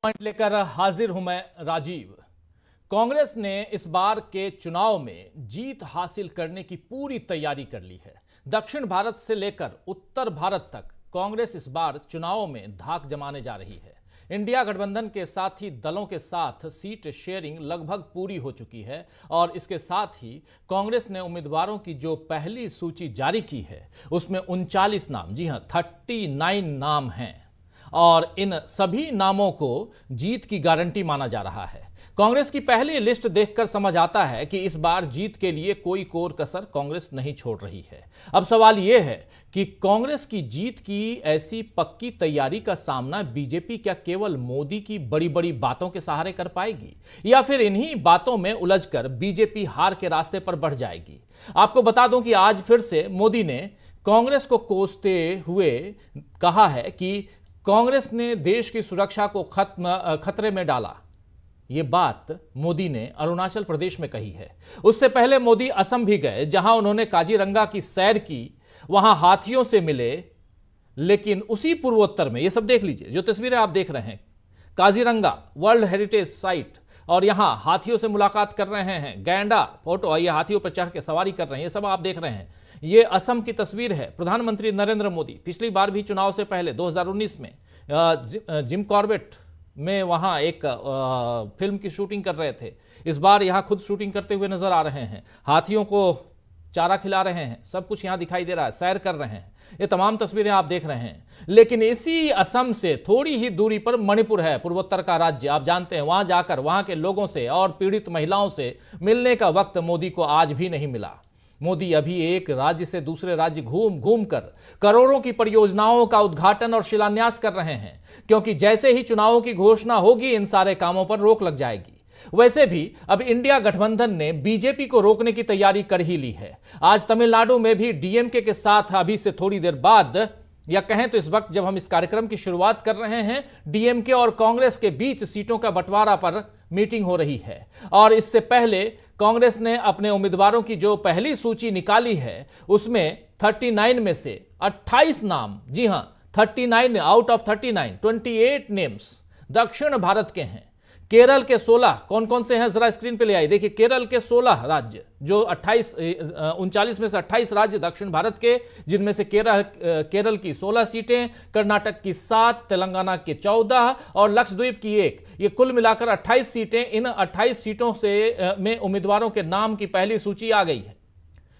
Point लेकर हाजिर हूं मैं राजीव। कांग्रेस ने इस बार के चुनाव में जीत हासिल करने की पूरी तैयारी कर ली है। दक्षिण भारत से लेकर उत्तर भारत तक कांग्रेस इस बार चुनाव में धाक जमाने जा रही है। इंडिया गठबंधन के साथी दलों के साथ सीट शेयरिंग लगभग पूरी हो चुकी है और इसके साथ ही कांग्रेस ने उम्मीदवारों की जो पहली सूची जारी की है उसमें 39 नाम, जी हां 39 नाम हैं और इन सभी नामों को जीत की गारंटी माना जा रहा है। कांग्रेस की पहली लिस्ट देखकर समझ आता है कि इस बार जीत के लिए कोई कोर कसर कांग्रेस नहीं छोड़ रही है। अब सवाल यह है कि कांग्रेस की जीत की ऐसी पक्की तैयारी का सामना बीजेपी क्या केवल मोदी की बड़ी बड़ी बातों के सहारे कर पाएगी या फिर इन्हीं बातों में उलझकर बीजेपी हार के रास्ते पर बढ़ जाएगी। आपको बता दूं कि आज फिर से मोदी ने कांग्रेस को कोसते हुए कहा है कि कांग्रेस ने देश की सुरक्षा को खतरे में डाला। यह बात मोदी ने अरुणाचल प्रदेश में कही है। उससे पहले मोदी असम भी गए, जहां उन्होंने काजीरंगा की सैर की, वहां हाथियों से मिले। लेकिन उसी पूर्वोत्तर में, यह सब देख लीजिए, जो तस्वीरें आप देख रहे हैं, काजीरंगा वर्ल्ड हेरिटेज साइट, और यहां हाथियों से मुलाकात कर रहे हैं। गैंडा फोटो, ये हाथियों पर चढ़ के सवारी कर रहे हैं, ये सब आप देख रहे हैं। ये असम की तस्वीर है। प्रधानमंत्री नरेंद्र मोदी पिछली बार भी चुनाव से पहले 2019 में जिम कॉर्बेट में वहां एक फिल्म की शूटिंग कर रहे थे। इस बार यहां खुद शूटिंग करते हुए नजर आ रहे हैं। हाथियों को चारा खिला रहे हैं, सब कुछ यहां दिखाई दे रहा है, सैर कर रहे हैं। ये तमाम तस्वीरें आप देख रहे हैं। लेकिन इसी असम से थोड़ी ही दूरी पर मणिपुर है, पूर्वोत्तर का राज्य, आप जानते हैं। वहां जाकर वहां के लोगों से और पीड़ित महिलाओं से मिलने का वक्त मोदी को आज भी नहीं मिला। मोदी अभी एक राज्य से दूसरे राज्य घूम घूम कर करोड़ों की परियोजनाओं का उद्घाटन और शिलान्यास कर रहे हैं, क्योंकि जैसे ही चुनावों की घोषणा होगी इन सारे कामों पर रोक लग जाएगी। वैसे भी अब इंडिया गठबंधन ने बीजेपी को रोकने की तैयारी कर ही ली है। आज तमिलनाडु में भी डीएमके के साथ अभी से थोड़ी देर बाद, या कहें तो इस वक्त जब हम इस कार्यक्रम की शुरुआत कर रहे हैं, डीएमके और कांग्रेस के बीच सीटों का बंटवारा पर मीटिंग हो रही है। और इससे पहले कांग्रेस ने अपने उम्मीदवारों की जो पहली सूची निकाली है उसमें 39 में से 28 नाम, जी हां 39 आउट ऑफ 39, 28 नेम्स दक्षिण भारत के हैं। केरल के 16 कौन कौन से हैं जरा स्क्रीन पे ले आइए। देखिए, केरल के 16 राज्य, जो 39 में से 28 राज्य दक्षिण भारत के, जिनमें से केरल की 16 सीटें, कर्नाटक की 7, तेलंगाना के 14 और लक्षद्वीप की 1, ये कुल मिलाकर 28 सीटें। इन 28 सीटों से में उम्मीदवारों के नाम की पहली सूची आ गई है।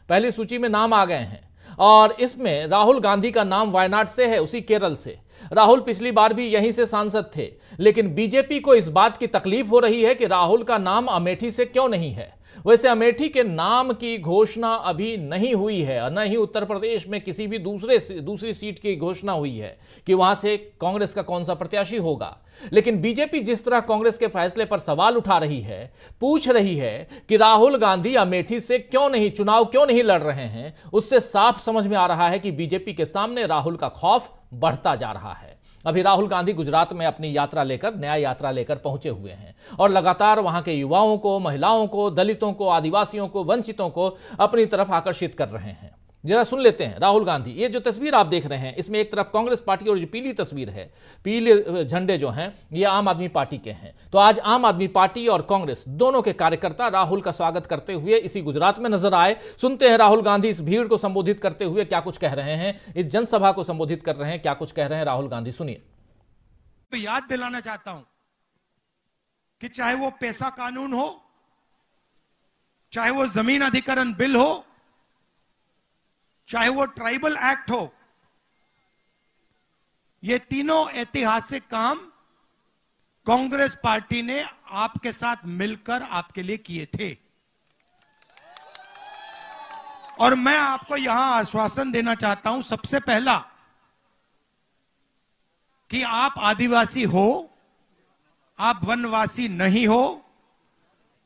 पहली सूची में नाम आ गए हैं और इसमें राहुल गांधी का नाम वायनाड से है, उसी केरल से। राहुल पिछली बार भी यहीं से सांसद थे, लेकिन बीजेपी को इस बात की तकलीफ हो रही है कि राहुल का नाम अमेठी से क्यों नहीं है। वैसे अमेठी के नाम की घोषणा अभी नहीं हुई है और न ही उत्तर प्रदेश में किसी भी दूसरी सीट की घोषणा हुई है कि वहां से कांग्रेस का कौन सा प्रत्याशी होगा। लेकिन बीजेपी जिस तरह कांग्रेस के फैसले पर सवाल उठा रही है, पूछ रही है कि राहुल गांधी अमेठी से चुनाव क्यों नहीं लड़ रहे हैं, उससे साफ समझ में आ रहा है कि बीजेपी के सामने राहुल का खौफ बढ़ता जा रहा है। अभी राहुल गांधी गुजरात में अपनी यात्रा लेकर, न्याय यात्रा लेकर पहुंचे हुए हैं और लगातार वहां के युवाओं को, महिलाओं को, दलितों को, आदिवासियों को, वंचितों को अपनी तरफ आकर्षित कर रहे हैं। जरा सुन लेते हैं राहुल गांधी। ये जो तस्वीर आप देख रहे हैं, इसमें एक तरफ कांग्रेस पार्टी और जो पीली तस्वीर है, पीले झंडे जो हैं, ये आम आदमी पार्टी के हैं। तो आज आम आदमी पार्टी और कांग्रेस दोनों के कार्यकर्ता राहुल का स्वागत करते हुए इसी गुजरात में नजर आए। सुनते हैं राहुल गांधी इस भीड़ को संबोधित करते हुए क्या कुछ कह रहे हैं, इस जनसभा को संबोधित कर रहे हैं, क्या कुछ कह रहे हैं राहुल गांधी, सुनिए। तो याद दिलाना चाहता हूं कि चाहे वो पैसा कानून हो, चाहे वो जमीन अधिग्रहण बिल हो, चाहे वो ट्राइबल एक्ट हो, ये तीनों ऐतिहासिक काम कांग्रेस पार्टी ने आपके साथ मिलकर आपके लिए किए थे। और मैं आपको यहां आश्वासन देना चाहता हूं, सबसे पहला, कि आप आदिवासी हो, आप वनवासी नहीं हो,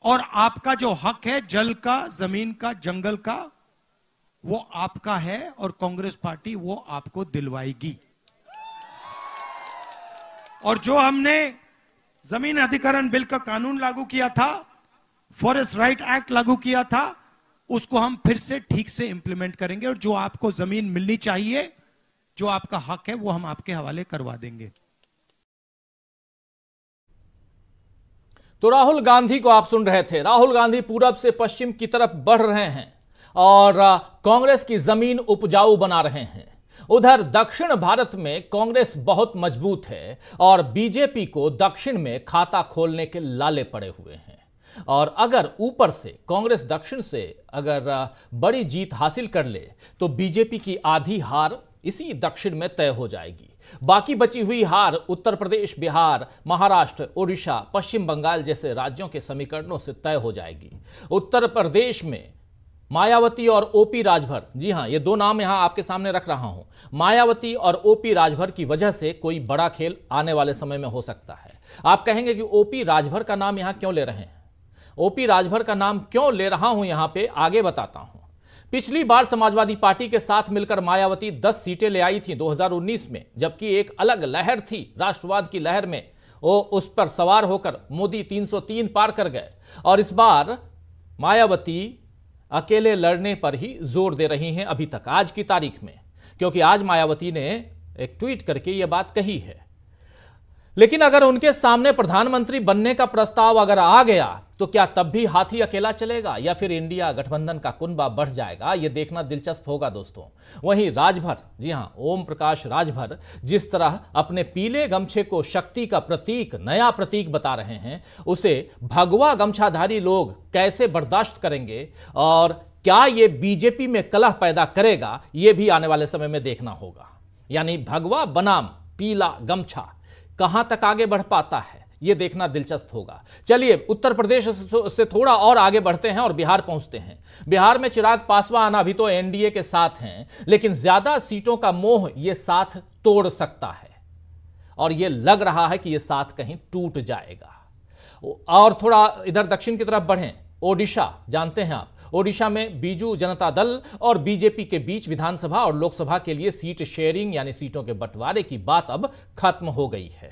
और आपका जो हक है जल का, जमीन का, जंगल का, वो आपका है और कांग्रेस पार्टी वो आपको दिलवाएगी। और जो हमने जमीन अधिग्रहण बिल का कानून लागू किया था, फॉरेस्ट राइट एक्ट लागू किया था, उसको हम फिर से ठीक से इंप्लीमेंट करेंगे और जो आपको जमीन मिलनी चाहिए, जो आपका हक है, वो हम आपके हवाले करवा देंगे। तो राहुल गांधी को आप सुन रहे थे। राहुल गांधी पूरब से पश्चिम की तरफ बढ़ रहे हैं और कांग्रेस की जमीन उपजाऊ बना रहे हैं। उधर दक्षिण भारत में कांग्रेस बहुत मजबूत है और बीजेपी को दक्षिण में खाता खोलने के लाले पड़े हुए हैं। और अगर ऊपर से कांग्रेस दक्षिण से अगर बड़ी जीत हासिल कर ले तो बीजेपी की आधी हार इसी दक्षिण में तय हो जाएगी। बाकी बची हुई हार उत्तर प्रदेश, बिहार, महाराष्ट्र, ओडिशा, पश्चिम बंगाल जैसे राज्यों के समीकरणों से तय हो जाएगी। उत्तर प्रदेश में मायावती और ओपी राजभर, जी हां, ये दो नाम यहां आपके सामने रख रहा हूं, मायावती और ओपी राजभर की वजह से कोई बड़ा खेल आने वाले समय में हो सकता है। आप कहेंगे कि ओपी राजभर का नाम यहां क्यों ले रहे हैं? ओपी राजभर का नाम क्यों ले रहा हूं यहां पे, आगे बताता हूं। पिछली बार समाजवादी पार्टी के साथ मिलकर मायावती 10 सीटें ले आई थी 2019 में, जबकि एक अलग लहर थी, राष्ट्रवाद की लहर में वो उस पर सवार होकर मोदी 303 पार कर गए। और इस बार मायावती अकेले लड़ने पर ही जोर दे रही हैं अभी तक, आज की तारीख में, क्योंकि आज मायावती ने एक ट्वीट करके यह बात कही है। लेकिन अगर उनके सामने प्रधानमंत्री बनने का प्रस्ताव अगर आ गया तो क्या तब भी हाथी अकेला चलेगा या फिर इंडिया गठबंधन का कुनबा बढ़ जाएगा? यह देखना दिलचस्प होगा दोस्तों। वहीं राजभर, जी हां, ओम प्रकाश राजभर जिस तरह अपने पीले गमछे को शक्ति का प्रतीक, नया प्रतीक बता रहे हैं, उसे भगवा गमछाधारी लोग कैसे बर्दाश्त करेंगे और क्या यह बीजेपी में कलह पैदा करेगा, यह भी आने वाले समय में देखना होगा। यानी भगवा बनाम पीला गमछा कहां तक आगे बढ़ पाता है, यह देखना दिलचस्प होगा। चलिए उत्तर प्रदेश से थोड़ा और आगे बढ़ते हैं और बिहार पहुंचते हैं। बिहार में चिराग पासवान अभी तो एनडीए के साथ हैं, लेकिन ज्यादा सीटों का मोह यह साथ तोड़ सकता है और यह लग रहा है कि यह साथ कहीं टूट जाएगा। और थोड़ा इधर दक्षिण की तरफ बढ़ें, ओडिशा जानते हैं आप, ओडिशा में बीजू जनता दल और बीजेपी के बीच विधानसभा और लोकसभा के लिए सीट शेयरिंग यानी सीटों के बंटवारे की बात अब खत्म हो गई है।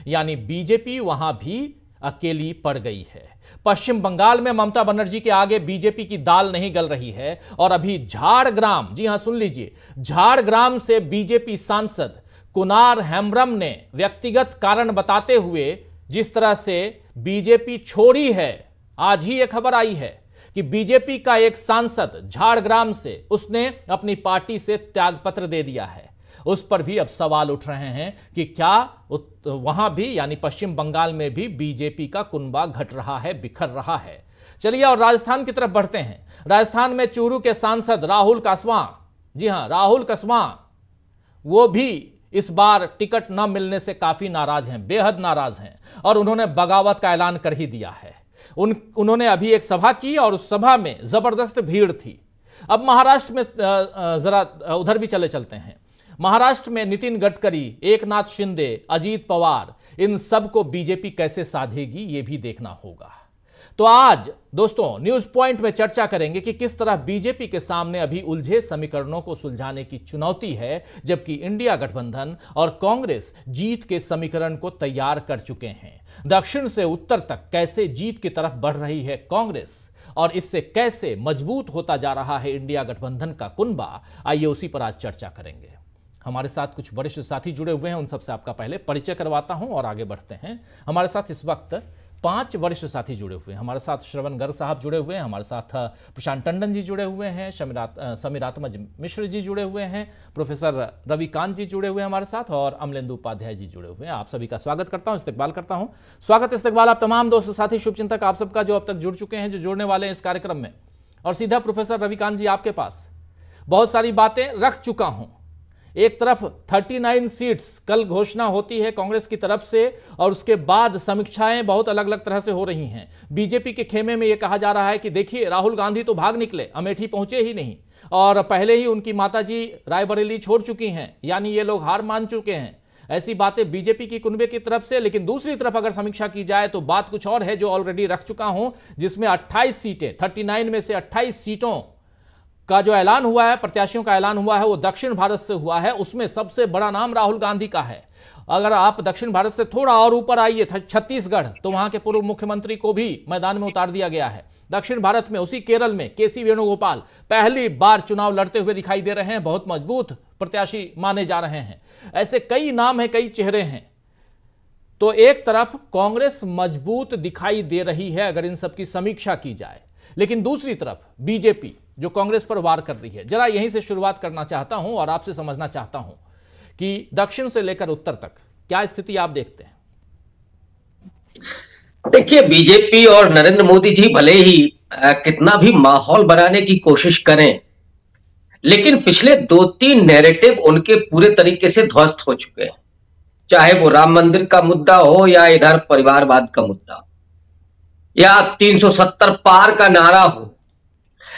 यानी बीजेपी वहां भी अकेली पड़ गई है। पश्चिम बंगाल में ममता बनर्जी के आगे बीजेपी की दाल नहीं गल रही है और अभी झारग्राम, जी हां सुन लीजिए, झारग्राम से बीजेपी सांसद कुनार हेम्ब्रम ने व्यक्तिगत कारण बताते हुए जिस तरह से बीजेपी छोड़ी है, आज ही यह खबर आई है कि बीजेपी का एक सांसद झारग्राम से उसने अपनी पार्टी से त्यागपत्र दे दिया है। उस पर भी अब सवाल उठ रहे हैं कि क्या वहां भी यानी पश्चिम बंगाल में भी बीजेपी का कुनबा घट रहा है, बिखर रहा है। चलिए और राजस्थान की तरफ बढ़ते हैं। राजस्थान में चूरू के सांसद राहुल कासवां, जी हां राहुल कासवां, वो भी इस बार टिकट न मिलने से काफी नाराज हैं, बेहद नाराज हैं और उन्होंने बगावत का ऐलान कर ही दिया है। उन्होंने अभी एक सभा की और उस सभा में जबरदस्त भीड़ थी। अब महाराष्ट्र में जरा उधर भी चलते हैं। महाराष्ट्र में नितिन गडकरी, एकनाथ शिंदे, अजीत पवार, इन सब को बीजेपी कैसे साधेगी ये भी देखना होगा। तो आज दोस्तों न्यूज पॉइंट में चर्चा करेंगे कि किस तरह बीजेपी के सामने अभी उलझे समीकरणों को सुलझाने की चुनौती है, जबकि इंडिया गठबंधन और कांग्रेस जीत के समीकरण को तैयार कर चुके हैं। दक्षिण से उत्तर तक कैसे जीत की तरफ बढ़ रही है कांग्रेस और इससे कैसे मजबूत होता जा रहा है इंडिया गठबंधन का कुनबा, आइए उसी पर आज चर्चा करेंगे। हमारे साथ कुछ वरिष्ठ साथी जुड़े हुए हैं, उन सबसे आपका पहले परिचय करवाता हूं और आगे बढ़ते हैं। हमारे साथ इस वक्त 5 वरिष्ठ साथी जुड़े हुए हैं। हमारे साथ श्रवण गर्ग साहब जुड़े हुए हैं, हमारे साथ प्रशांत टंडन जी जुड़े हुए हैं, समीरात्मज मिश्र जी जुड़े हुए हैं, प्रोफेसर रविकांत जी जुड़े हुए हैं हमारे साथ और अमलेंदु उपाध्याय जी जुड़े हुए हैं। आप सभी का स्वागत करता हूं, इस्तकबाल करता हूं। स्वागत इस्तकबाल आप तमाम दोस्त साथी शुभचिंतक आप सबका जो अब तक जुड़ चुके हैं, जो जुड़ने वाले हैं इस कार्यक्रम में। और सीधा प्रोफेसर रविकांत जी आपके पास बहुत सारी बातें रख चुका हूं। एक तरफ 39 सीट्स कल घोषणा होती है कांग्रेस की तरफ से और उसके बाद समीक्षाएं बहुत अलग अलग तरह से हो रही हैं। बीजेपी के खेमे में यह कहा जा रहा है कि देखिए राहुल गांधी तो भाग निकले, अमेठी पहुंचे ही नहीं और पहले ही उनकी माताजी रायबरेली छोड़ चुकी हैं, यानी ये लोग हार मान चुके हैं। ऐसी बातें बीजेपी की कुनबे की तरफ से। लेकिन दूसरी तरफ अगर समीक्षा की जाए तो बात कुछ और है, जो ऑलरेडी रख चुका हूं, जिसमें 28 सीटें, 39 में से 28 सीटों का जो ऐलान हुआ है, प्रत्याशियों का ऐलान हुआ है, वो दक्षिण भारत से हुआ है। उसमें सबसे बड़ा नाम राहुल गांधी का है। अगर आप दक्षिण भारत से थोड़ा और ऊपर आइए छत्तीसगढ़, तो वहां के पूर्व मुख्यमंत्री को भी मैदान में उतार दिया गया है। दक्षिण भारत में उसी केरल में केसी वेणुगोपाल पहली बार चुनाव लड़ते हुए दिखाई दे रहे हैं, बहुत मजबूत प्रत्याशी माने जा रहे हैं। ऐसे कई नाम हैं, कई चेहरे हैं। तो एक तरफ कांग्रेस मजबूत दिखाई दे रही है अगर इन सब की समीक्षा की जाए, लेकिन दूसरी तरफ बीजेपी जो कांग्रेस पर वार कर रही है। जरा यहीं से शुरुआत करना चाहता हूं और आपसे समझना चाहता हूं कि दक्षिण से लेकर उत्तर तक क्या स्थिति आप देखते हैं? देखिए, बीजेपी और नरेंद्र मोदी जी भले ही कितना भी माहौल बनाने की कोशिश करें, लेकिन पिछले 2-3 नैरेटिव उनके पूरे तरीके से ध्वस्त हो चुके हैं। चाहे वो राम मंदिर का मुद्दा हो या इधर परिवारवाद का मुद्दा या 370 पार का नारा हो,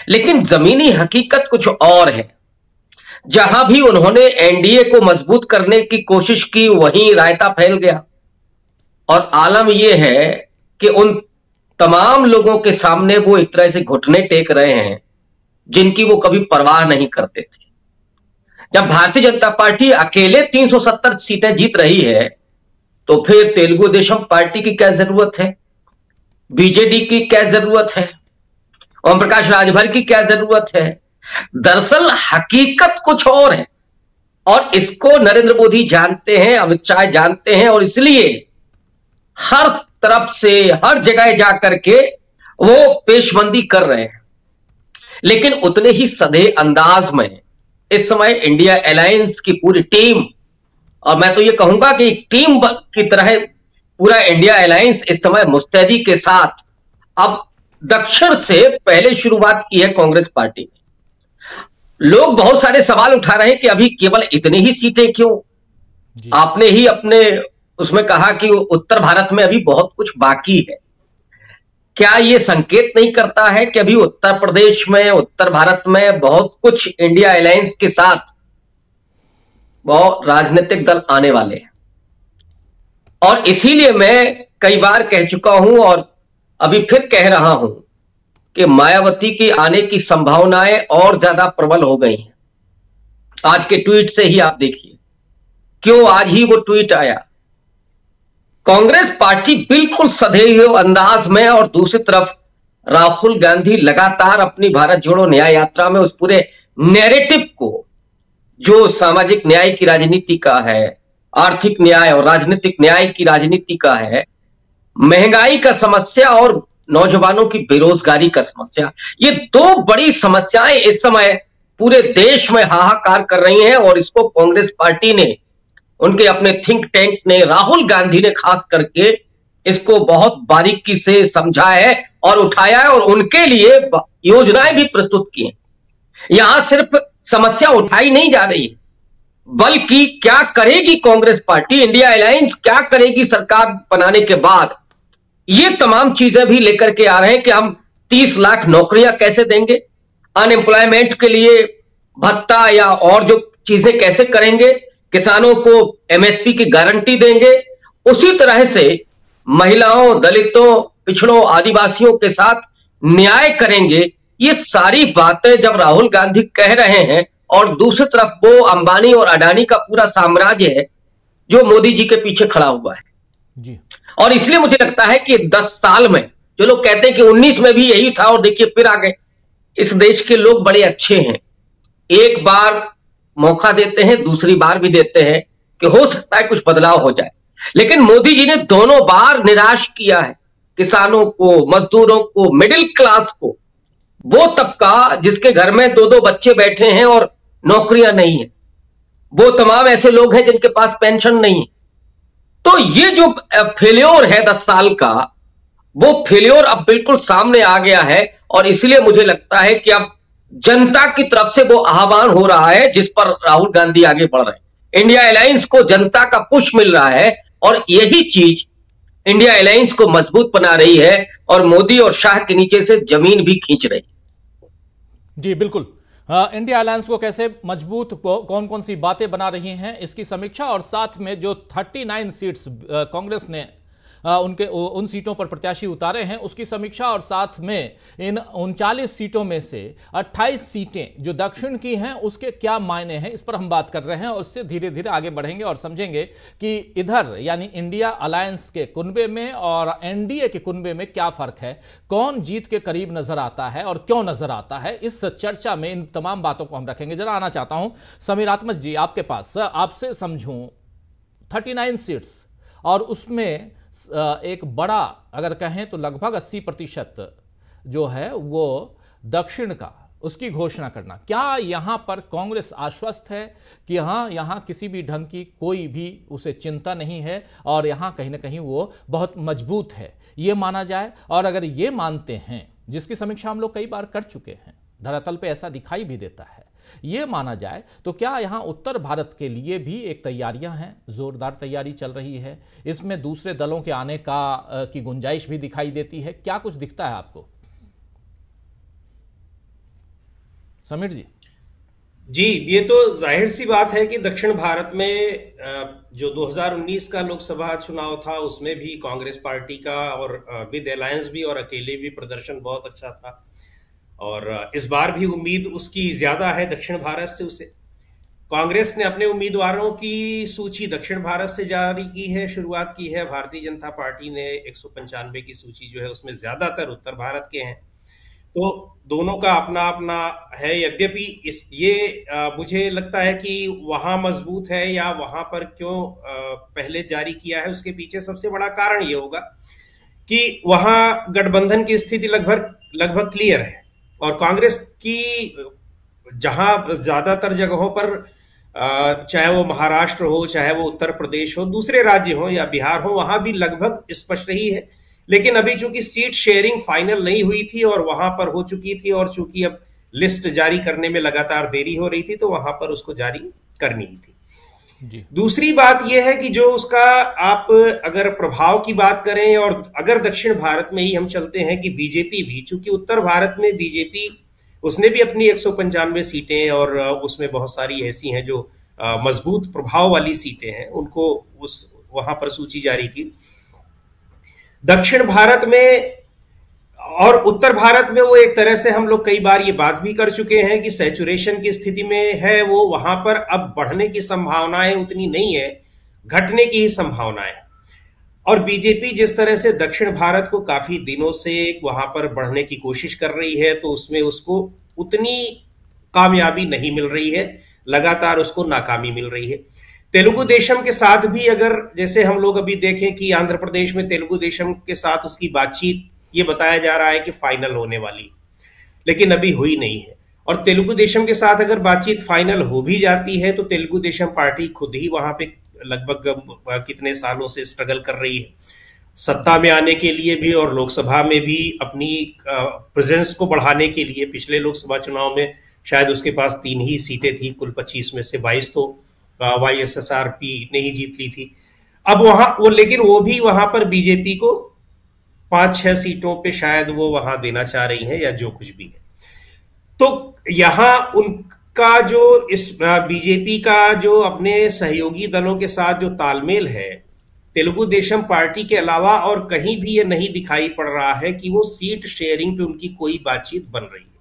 लेकिन जमीनी हकीकत कुछ और है। जहां भी उन्होंने एनडीए को मजबूत करने की कोशिश की, वहीं रायता फैल गया। और आलम यह है कि उन तमाम लोगों के सामने वो एक तरह से घुटने टेक रहे हैं जिनकी वो कभी परवाह नहीं करते थे। जब भारतीय जनता पार्टी अकेले 370 सीटें जीत रही है, तो फिर तेलुगु देशम पार्टी की क्या जरूरत है, बीजेडी की क्या जरूरत है, ओम प्रकाश राजभर की क्या जरूरत है? दरअसल हकीकत कुछ और है, और इसको नरेंद्र मोदी जानते हैं, अमित शाह जानते हैं, और इसलिए हर तरफ से हर जगह जाकर के वो पेशबंदी कर रहे हैं। लेकिन उतने ही सधे अंदाज में इस समय इंडिया अलायंस की पूरी टीम, और मैं तो ये कहूंगा कि टीम की तरह पूरा इंडिया अलायंस इस समय मुस्तैदी के साथ अब दक्षिण से पहले शुरुआत की है कांग्रेस पार्टी ने। लोग बहुत सारे सवाल उठा रहे हैं कि अभी केवल इतनी ही सीटें क्यों? आपने ही अपने उसमें कहा कि उत्तर भारत में अभी बहुत कुछ बाकी है। क्या यह संकेत नहीं करता है कि अभी उत्तर प्रदेश में, उत्तर भारत में बहुत कुछ इंडिया अलायंस के साथ बहुत राजनीतिक दल आने वाले हैं? और इसीलिए मैं कई बार कह चुका हूं और अभी फिर कह रहा हूं कि मायावती की आने की संभावनाएं और ज्यादा प्रबल हो गई हैं। आज के ट्वीट से ही आप देखिए, क्यों आज ही वो ट्वीट आया। कांग्रेस पार्टी बिल्कुल सधे हुए अंदाज में, और दूसरी तरफ राहुल गांधी लगातार अपनी भारत जोड़ो न्याय यात्रा में उस पूरे नैरेटिव को, जो सामाजिक न्याय की राजनीति का है, आर्थिक न्याय और राजनीतिक न्याय की राजनीति का है, महंगाई का समस्या और नौजवानों की बेरोजगारी का समस्या, ये दो बड़ी समस्याएं इस समय पूरे देश में हाहाकार कर रही हैं। और इसको कांग्रेस पार्टी ने, उनके अपने थिंक टैंक ने, राहुल गांधी ने खास करके इसको बहुत बारीकी से समझा है और उठाया है, और उनके लिए योजनाएं भी प्रस्तुत की हैं। यहां सिर्फ समस्या उठाई नहीं जा रही है, बल्कि क्या करेगी कांग्रेस पार्टी, इंडिया अलायंस क्या करेगी सरकार बनाने के बाद, ये तमाम चीजें भी लेकर के आ रहे हैं कि हम 30 लाख नौकरियां कैसे देंगे, अनएम्प्लॉयमेंट के लिए भत्ता या और जो चीजें कैसे करेंगे, किसानों को एमएसपी की गारंटी देंगे, उसी तरह से महिलाओं, दलितों, पिछड़ों, आदिवासियों के साथ न्याय करेंगे। ये सारी बातें जब राहुल गांधी कह रहे हैं, और दूसरी तरफ वो अंबानी और अडानी का पूरा साम्राज्य है जो मोदी जी के पीछे खड़ा हुआ है जी। और इसलिए मुझे लगता है कि 10 साल में, जो लोग कहते हैं कि 19 में भी यही था और देखिए फिर आ गए, इस देश के लोग बड़े अच्छे हैं, एक बार मौका देते हैं, दूसरी बार भी देते हैं कि हो सकता है कुछ बदलाव हो जाए। लेकिन मोदी जी ने दोनों बार निराश किया है किसानों को, मजदूरों को, मिडिल क्लास को, वो तबका जिसके घर में 2-2 बच्चे बैठे हैं और नौकरियां नहीं है, वो तमाम ऐसे लोग हैं जिनके पास पेंशन नहीं है। तो ये जो फेल्योर है 10 साल का, वो फेल्योर अब बिल्कुल सामने आ गया है। और इसलिए मुझे लगता है कि अब जनता की तरफ से वो आह्वान हो रहा है जिस पर राहुल गांधी आगे बढ़ रहे हैं। इंडिया अलायंस को जनता का पुश मिल रहा है, और यही चीज इंडिया अलायंस को मजबूत बना रही है, और मोदी और शाह के नीचे से जमीन भी खींच रही है। जी बिल्कुल। इंडिया अलायंस को कैसे मजबूत, कौन कौन सी बातें बना रही हैं, इसकी समीक्षा, और साथ में जो 39 सीट्स कांग्रेस ने उनके उन सीटों पर प्रत्याशी उतारे हैं उसकी समीक्षा, और साथ में इन 39 सीटों में से 28 सीटें जो दक्षिण की हैं उसके क्या मायने हैं, इस पर हम बात कर रहे हैं। और इससे धीरे धीरे आगे बढ़ेंगे और समझेंगे कि इधर यानी इंडिया अलायंस के कुनबे में और एनडीए के कुनबे में क्या फर्क है, कौन जीत के करीब नजर आता है और क्यों नजर आता है। इस चर्चा में इन तमाम बातों को हम रखेंगे। जरा आना चाहता हूं समीर आत्मज जी आपके पास, आपसे समझूं 39 सीट्स और उसमें एक बड़ा, अगर कहें तो लगभग 80% जो है वो दक्षिण का, उसकी घोषणा करना। क्या यहां पर कांग्रेस आश्वस्त है कि हाँ, यहां किसी भी ढंग की कोई भी उसे चिंता नहीं है और यहां कहीं ना कहीं वो बहुत मजबूत है, ये माना जाए? और अगर ये मानते हैं, जिसकी समीक्षा हम लोग कई बार कर चुके हैं, धरातल पे ऐसा दिखाई भी देता है, ये माना जाए तो क्या यहाँ उत्तर भारत के लिए भी एक तैयारियां हैं, जोरदार तैयारी चल रही है? इसमें दूसरे दलों के आने की गुंजाइश भी दिखाई देती है? क्या कुछ दिखता है आपको, समीर जी? जी, ये तो जाहिर सी बात है कि दक्षिण भारत में जो 2019 का लोकसभा चुनाव था उसमें भी कांग्रेस पार्टी का और विद अलायंस भी और अकेले भी प्रदर्शन बहुत अच्छा था, और इस बार भी उम्मीद उसकी ज्यादा है दक्षिण भारत से। उसे कांग्रेस ने अपने उम्मीदवारों की सूची दक्षिण भारत से जारी की है, शुरुआत की है। भारतीय जनता पार्टी ने 195 की सूची जो है उसमें ज्यादातर उत्तर भारत के हैं, तो दोनों का अपना अपना है। यद्यपि मुझे लगता है कि वहां मजबूत है या वहां पर क्यों पहले जारी किया है, उसके पीछे सबसे बड़ा कारण ये होगा कि वहां गठबंधन की स्थिति लगभग क्लियर है, और कांग्रेस की जहां ज्यादातर जगहों पर चाहे वो महाराष्ट्र हो, चाहे वो उत्तर प्रदेश हो, दूसरे राज्य हो या बिहार हो, वहां भी लगभग स्पष्ट रही है। लेकिन अभी चूंकि सीट शेयरिंग फाइनल नहीं हुई थी और वहां पर हो चुकी थी, और चूंकि अब लिस्ट जारी करने में लगातार देरी हो रही थी, तो वहां पर उसको जारी करनी ही थी। जी। दूसरी बात यह है कि जो उसका आप अगर प्रभाव की बात करें, और अगर दक्षिण भारत में ही हम चलते हैं कि बीजेपी भी, चूंकि उत्तर भारत में बीजेपी उसने भी अपनी 195 सीटें, और उसमें बहुत सारी ऐसी हैं जो मजबूत प्रभाव वाली सीटें हैं, उनको वहां पर सूची जारी की। दक्षिण भारत में और उत्तर भारत में वो एक तरह से हम लोग कई बार ये बात भी कर चुके हैं कि सैचुरेशन की स्थिति में है वो, वहां पर अब बढ़ने की संभावनाएं उतनी नहीं है, घटने की ही संभावनाएं। और बीजेपी जिस तरह से दक्षिण भारत को काफी दिनों से वहां पर बढ़ने की कोशिश कर रही है, तो उसमें उसको उतनी कामयाबी नहीं मिल रही है, लगातार उसको नाकामी मिल रही है। तेलुगु देशम के साथ भी अगर जैसे हम लोग अभी देखें कि आंध्र प्रदेश में तेलुगु देशम के साथ उसकी बातचीत, ये बताया जा रहा है कि फाइनल होने वाली, लेकिन अभी हुई नहीं है। और तेलुगु देशम के साथ अगर बातचीत फाइनल हो भी जाती है, तो तेलुगु देशम पार्टी खुद ही वहां पे लगभग कितने सालों से स्ट्रगल कर रही है सत्ता में आने के लिए भी, और लोकसभा में भी अपनी प्रेजेंस को बढ़ाने के लिए। पिछले लोकसभा चुनाव में शायद उसके पास 3 ही सीटें थी, कुल 25 में से 22 तो YSSRP ने ही जीत ली थी। अब लेकिन वो भी वहां पर बीजेपी को 5-6 सीटों पे शायद वो वहां देना चाह रही है, या जो कुछ भी है। तो यहां उनका जो इस बीजेपी का जो अपने सहयोगी दलों के साथ जो तालमेल है, तेलुगु देशम पार्टी के अलावा और कहीं भी ये नहीं दिखाई पड़ रहा है कि वो सीट शेयरिंग पे उनकी कोई बातचीत बन रही है।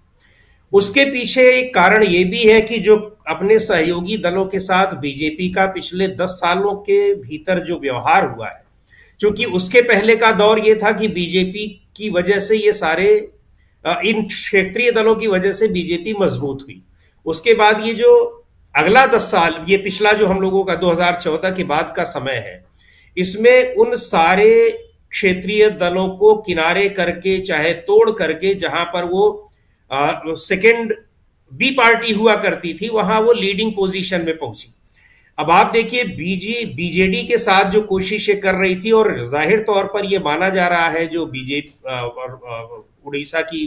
उसके पीछे एक कारण ये भी है कि जो अपने सहयोगी दलों के साथ बीजेपी का पिछले 10 सालों के भीतर जो व्यवहार हुआ है, क्योंकि उसके पहले का दौर ये था कि बीजेपी की वजह से ये सारे इन क्षेत्रीय दलों की वजह से बीजेपी मजबूत हुई। उसके बाद ये जो अगला 10 साल, ये पिछला जो हम लोगों का 2014 के बाद का समय है, इसमें उन सारे क्षेत्रीय दलों को किनारे करके, चाहे तोड़ करके, जहां पर वो सेकेंड बी पार्टी हुआ करती थी, वहां वो लीडिंग पोजीशन में पहुंची। अब आप देखिए बीजेडी के साथ जो कोशिशें कर रही थी, और जाहिर तौर पर यह माना जा रहा है जो बीजेपी और उड़ीसा की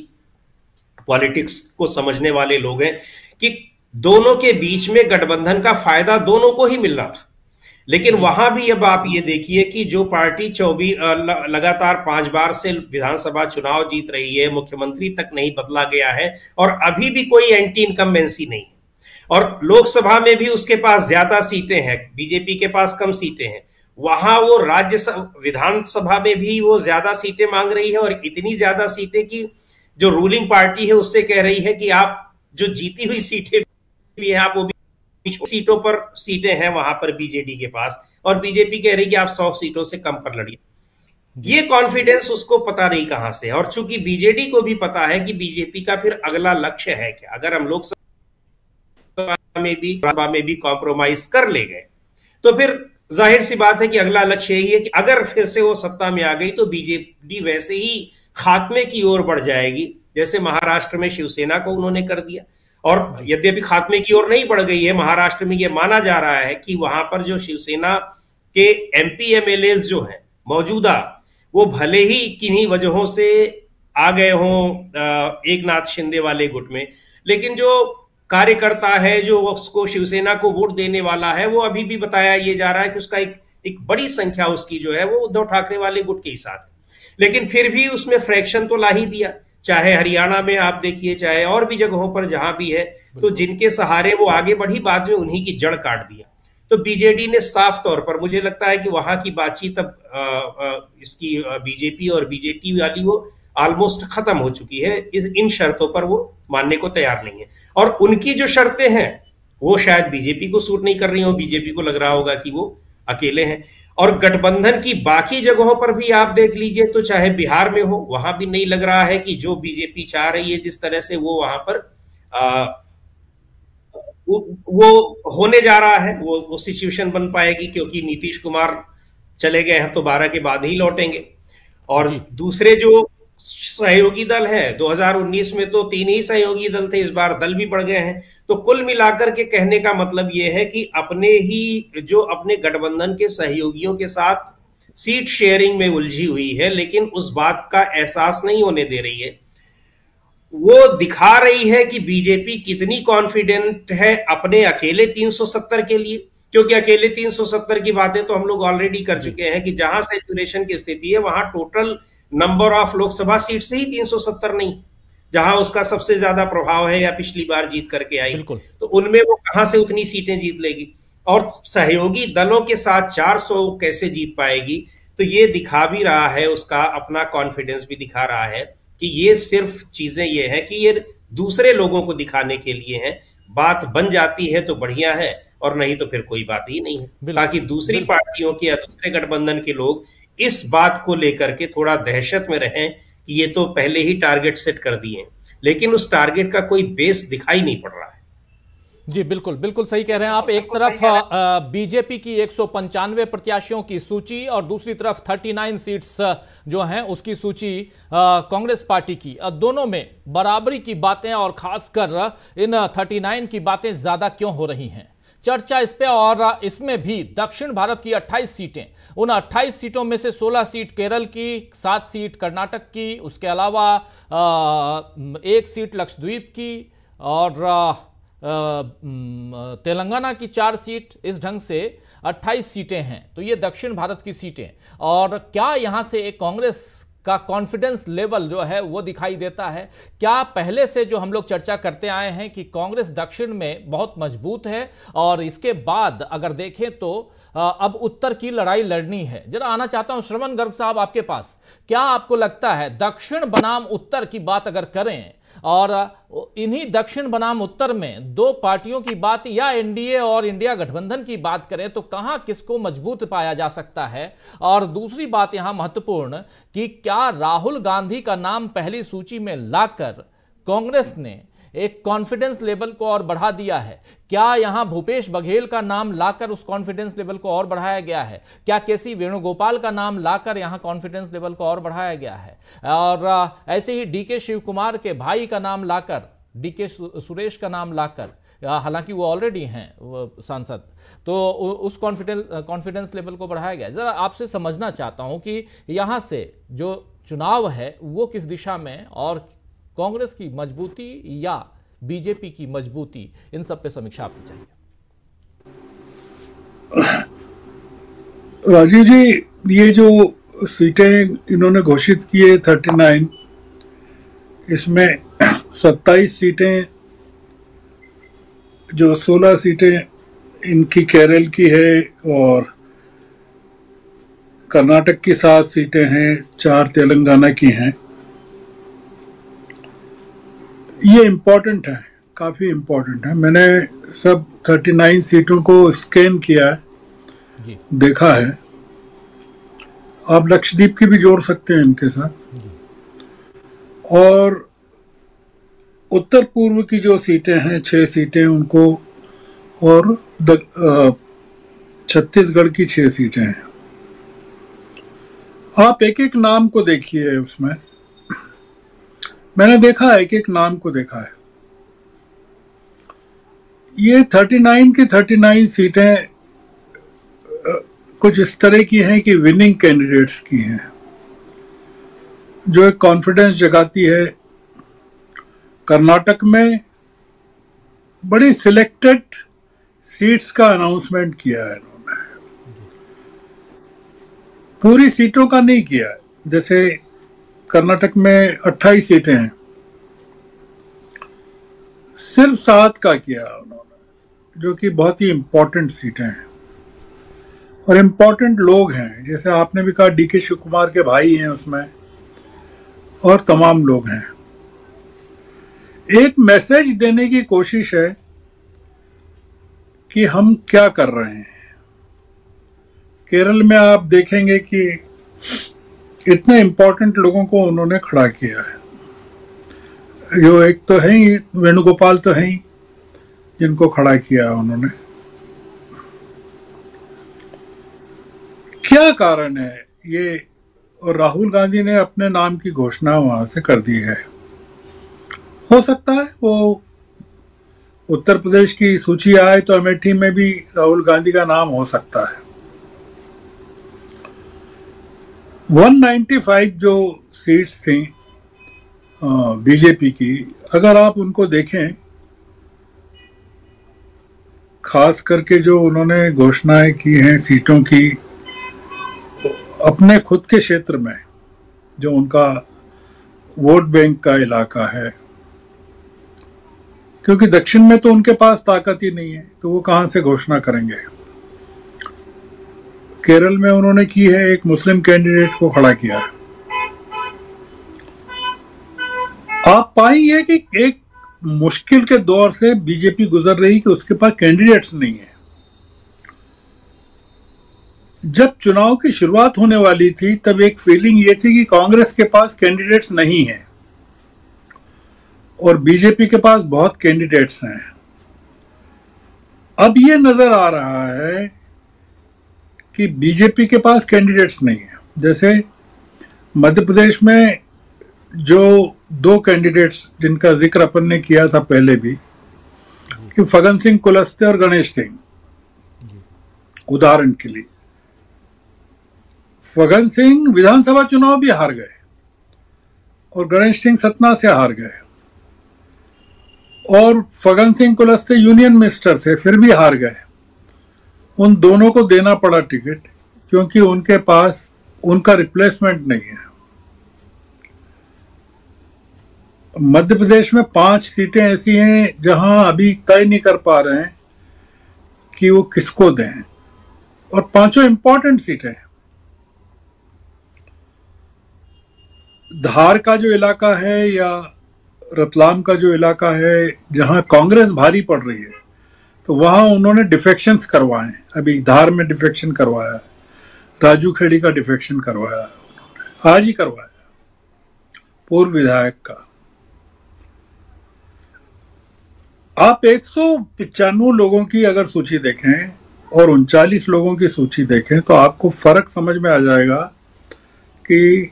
पॉलिटिक्स को समझने वाले लोग हैं कि दोनों के बीच में गठबंधन का फायदा दोनों को ही मिल रहा था। लेकिन वहां भी अब आप ये देखिए कि जो पार्टी लगातार 5 बार से विधानसभा चुनाव जीत रही है, मुख्यमंत्री तक नहीं बदला गया है, और अभी भी कोई एंटी इनकम्बेंसी नहीं है, और लोकसभा में भी उसके पास ज्यादा सीटें हैं, बीजेपी के पास कम सीटें हैं। वहां वो विधानसभा में भी वो ज्यादा सीटें मांग रही है, और इतनी ज्यादा सीटें कि जो रूलिंग पार्टी है उससे कह रही है कि आप जो जीती हुई सीटें भी हैं, आप वो भी सीटों पर सीटें हैं वहां पर बीजेडी के पास, और बीजेपी कह रही है कि आप 100 सीटों से कम पर लड़िए। ये कॉन्फिडेंस उसको पता नहीं कहां से, और चूंकि बीजेडी को भी पता है कि बीजेपी का फिर अगला लक्ष्य है क्या। अगर हम लोकसभा में भी कॉम्प्रोमाइज कर ले गए, तो फिर जाहिर सी बात है कि अगला लक्ष्य यही है कि अगर फिर से वो सत्ता में आ गई तो बीजेपी वैसे ही खात्मे की ओर बढ़ जाएगी जैसे महाराष्ट्र में शिवसेना को उन्होंने कर दिया। और यद्यपि खात्मे की ओर नहीं बढ़ गई है, महाराष्ट्र में यह माना जा रहा है कि वहां पर जो शिवसेना के एमपी एमएलए जो हैं मौजूदा, वो भले ही किन्हीं वजहों से आ गए हों एकनाथ शिंदे वाले गुट में, लेकिन जो कार्यकर्ता है, जो उसको शिवसेना को वोट देने वाला है, वो अभी भी बताया ये जा रहा है कि उसका एक बड़ी संख्या उसकी जो है वो उद्धव ठाकरे वाले गुट के ही साथ है। लेकिन फिर भी उसमें फ्रैक्शन तो ला ही दिया, चाहे हरियाणा में आप देखिए, चाहे और भी जगहों पर जहां भी है, तो जिनके सहारे वो आगे बढ़ी बाद में उन्हीं की जड़ काट दिया। तो बीजेडी ने साफ तौर पर, मुझे लगता है कि वहां की बातचीत अब इसकी बीजेपी और बीजेटी वाली वो ऑलमोस्ट खत्म हो चुकी है। इन शर्तों पर वो मानने को तैयार नहीं है, और उनकी जो शर्तें हैं वो शायद बीजेपी को सूट नहीं कर रही हो। बीजेपी को लग रहा होगा कि वो अकेले हैं। और गठबंधन की बाकी जगहों पर भी आप देख लीजिए, तो चाहे बिहार में हो, वहां भी नहीं लग रहा है कि जो बीजेपी चाह रही है जिस तरह से वो वहां पर वो होने जा रहा है, वो सिचुएशन बन पाएगी, क्योंकि नीतीश कुमार चले गए हैं तो 12 के बाद ही लौटेंगे। और दूसरे जो सहयोगी दल है, 2019 में तो 3 ही सहयोगी दल थे, इस बार दल भी बढ़ गए हैं। तो कुल मिलाकर के कहने का मतलब यह है कि अपने गठबंधन के सहयोगियों के साथ सीट शेयरिंग में उलझी हुई है, लेकिन उस बात का एहसास नहीं होने दे रही है। वो दिखा रही है कि बीजेपी कितनी कॉन्फिडेंट है अपने अकेले 370 के लिए, क्योंकि अकेले 370 की बातें तो हम लोग ऑलरेडी कर चुके हैं कि जहां सैचुरेशन की स्थिति है वहां total number of Lok Sabha seat से ही 370 नहीं, जहां उसका सबसे ज्यादा प्रभाव है या पिछली बार जीत करके आई, तो उनमें वो कहां से उतनी सीटें जीत लेगी। और सहयोगी दलों के साथ 400 कैसे जीत पाएगी। तो ये दिखा भी रहा है, उसका अपना कॉन्फिडेंस भी दिखा रहा है कि ये सिर्फ चीजें ये है कि ये दूसरे लोगों को दिखाने के लिए है। बात बन जाती है तो बढ़िया है, और नहीं तो फिर कोई बात ही नहीं है, ताकि दूसरी पार्टियों के या दूसरे गठबंधन के लोग इस बात को लेकर के थोड़ा दहशत में रहें कि ये तो पहले ही टारगेट सेट कर दिए हैं, लेकिन उस टारगेट का कोई बेस दिखाई नहीं पड़ रहा है। जी बिल्कुल बिल्कुल सही कह रहे हैं आप। एक तरफ बीजेपी की 195 प्रत्याशियों की सूची और दूसरी तरफ 39 सीट्स जो हैं उसकी सूची कांग्रेस पार्टी की, दोनों में बराबरी की बातें और खासकर इन 39 की बातें ज्यादा क्यों हो रही हैं, चर्चा इस पे। और इसमें भी दक्षिण भारत की 28 सीटें, उन 28 सीटों में से 16 सीट केरल की, 7 सीट कर्नाटक की, उसके अलावा 1 सीट लक्षद्वीप की और तेलंगाना की 4 सीट, इस ढंग से 28 सीटें हैं। तो ये दक्षिण भारत की सीटें। और क्या यहां से एक कांग्रेस का कॉन्फिडेंस लेवल जो है वो दिखाई देता है? क्या पहले से जो हम लोग चर्चा करते आए हैं कि कांग्रेस दक्षिण में बहुत मजबूत है, और इसके बाद अगर देखें तो अब उत्तर की लड़ाई लड़नी है। जरा आना चाहता हूं श्रवण गर्ग साहब आपके पास, क्या आपको लगता है दक्षिण बनाम उत्तर की बात अगर करें, और इन्हीं दक्षिण बनाम उत्तर में दो पार्टियों की बात या एनडीए और इंडिया गठबंधन की बात करें, तो कहां किसको मजबूत पाया जा सकता है? और दूसरी बात यहां महत्वपूर्ण कि क्या राहुल गांधी का नाम पहली सूची में लाकर कांग्रेस ने एक कॉन्फिडेंस लेवल को और बढ़ा दिया है? क्या यहां भूपेश बघेल का नाम लाकर उस कॉन्फिडेंस लेवल को और बढ़ाया गया है? क्या केसी वेणुगोपाल का नाम लाकर यहां कॉन्फिडेंस लेवल को और बढ़ाया गया है? और ऐसे ही डीके शिव कुमार के भाई का नाम लाकर, डीके सुरेश का नाम लाकर, हालांकि वो ऑलरेडी हैं सांसद, तो उस कॉन्फिडेंस लेवल को बढ़ाया गया। जरा आपसे समझना चाहता हूं कि यहां से जो चुनाव है वो किस दिशा में, और कांग्रेस की मजबूती या बीजेपी की मजबूती, इन सब पे समीक्षा आपकी चाहिए। राजीव जी, ये जो सीटें इन्होंने घोषित की है 39, इसमें 27 सीटें, जो 16 सीटें इनकी केरल की है, और कर्नाटक की 7 सीटें हैं, 4 तेलंगाना की हैं। ये इम्पोर्टेंट है, काफ़ी इम्पोर्टेंट है। मैंने सब 39 सीटों को स्कैन किया है, जी। देखा है। आप लक्षद्वीप की भी जोड़ सकते हैं इनके साथ, जी। और उत्तर पूर्व की जो सीटें हैं 6 सीटें, उनको और छत्तीसगढ़ की 6 सीटें हैं। आप एक एक नाम को देखिए, उसमें मैंने देखा है, एक एक नाम को देखा है। ये 39 की 39 सीटें कुछ इस तरह की हैं कि विनिंग कैंडिडेट्स की हैं, जो एक कॉन्फिडेंस जगाती है। कर्नाटक में बड़ी सिलेक्टेड सीट्स का अनाउंसमेंट किया है इन्होंने, पूरी सीटों का नहीं किया है। जैसे कर्नाटक में 28 सीटें हैं, सिर्फ 7 का किया उन्होंने, जो कि बहुत ही इंपॉर्टेंट सीटें हैं और इंपॉर्टेंट लोग हैं। जैसे आपने भी कहा, डीके शिव कुमार के भाई हैं उसमें और तमाम लोग हैं। एक मैसेज देने की कोशिश है कि हम क्या कर रहे हैं। केरल में आप देखेंगे कि इतने इंपॉर्टेंट लोगों को उन्होंने खड़ा किया है। जो एक तो है ही, वेणुगोपाल तो है ही, जिनको खड़ा किया उन्होंने। क्या कारण है ये? और राहुल गांधी ने अपने नाम की घोषणा वहां से कर दी है। हो सकता है वो उत्तर प्रदेश की सूची आए तो अमेठी में भी राहुल गांधी का नाम हो सकता है। 195 जो सीट्स थी बीजेपी की, अगर आप उनको देखें, खास करके जो उन्होंने घोषणाएं की हैं सीटों की अपने खुद के क्षेत्र में, जो उनका वोट बैंक का इलाका है, क्योंकि दक्षिण में तो उनके पास ताकत ही नहीं है, तो वो कहां से घोषणा करेंगे। केरल में उन्होंने की है, एक मुस्लिम कैंडिडेट को खड़ा किया है। आप पाएंगे कि एक मुश्किल के दौर से बीजेपी गुजर रही कि उसके पास कैंडिडेट्स नहीं है। जब चुनाव की शुरुआत होने वाली थी तब एक फीलिंग ये थी कि कांग्रेस के पास कैंडिडेट्स नहीं है और बीजेपी के पास बहुत कैंडिडेट्स हैं। अब ये नजर आ रहा है कि बीजेपी के पास कैंडिडेट्स नहीं है। जैसे मध्य प्रदेश में जो 2 कैंडिडेट्स जिनका जिक्र अपन ने किया था पहले भी, कि फगन सिंह कुलस्ते और गणेश सिंह, उदाहरण के लिए फगन सिंह विधानसभा चुनाव भी हार गए और गणेश सिंह सतना से हार गए, और फगन सिंह कुलस्ते यूनियन मिनिस्टर थे फिर भी हार गए। उन दोनों को देना पड़ा टिकट, क्योंकि उनके पास उनका रिप्लेसमेंट नहीं है। मध्य प्रदेश में 5 सीटें ऐसी हैं जहां अभी तय नहीं कर पा रहे हैं कि वो किसको दें, और 5 इंपॉर्टेंट सीटें हैं। धार का जो इलाका है या रतलाम का जो इलाका है जहां कांग्रेस भारी पड़ रही है, तो वहां उन्होंने डिफेक्शंस करवाए। अभी धार में डिफेक्शन करवाया, राजू खेड़ी का डिफेक्शन करवाया उन्होंने, आज ही करवाया, पूर्व विधायक का। आप 195 लोगों की अगर सूची देखें और 39 लोगों की सूची देखें तो आपको फर्क समझ में आ जाएगा कि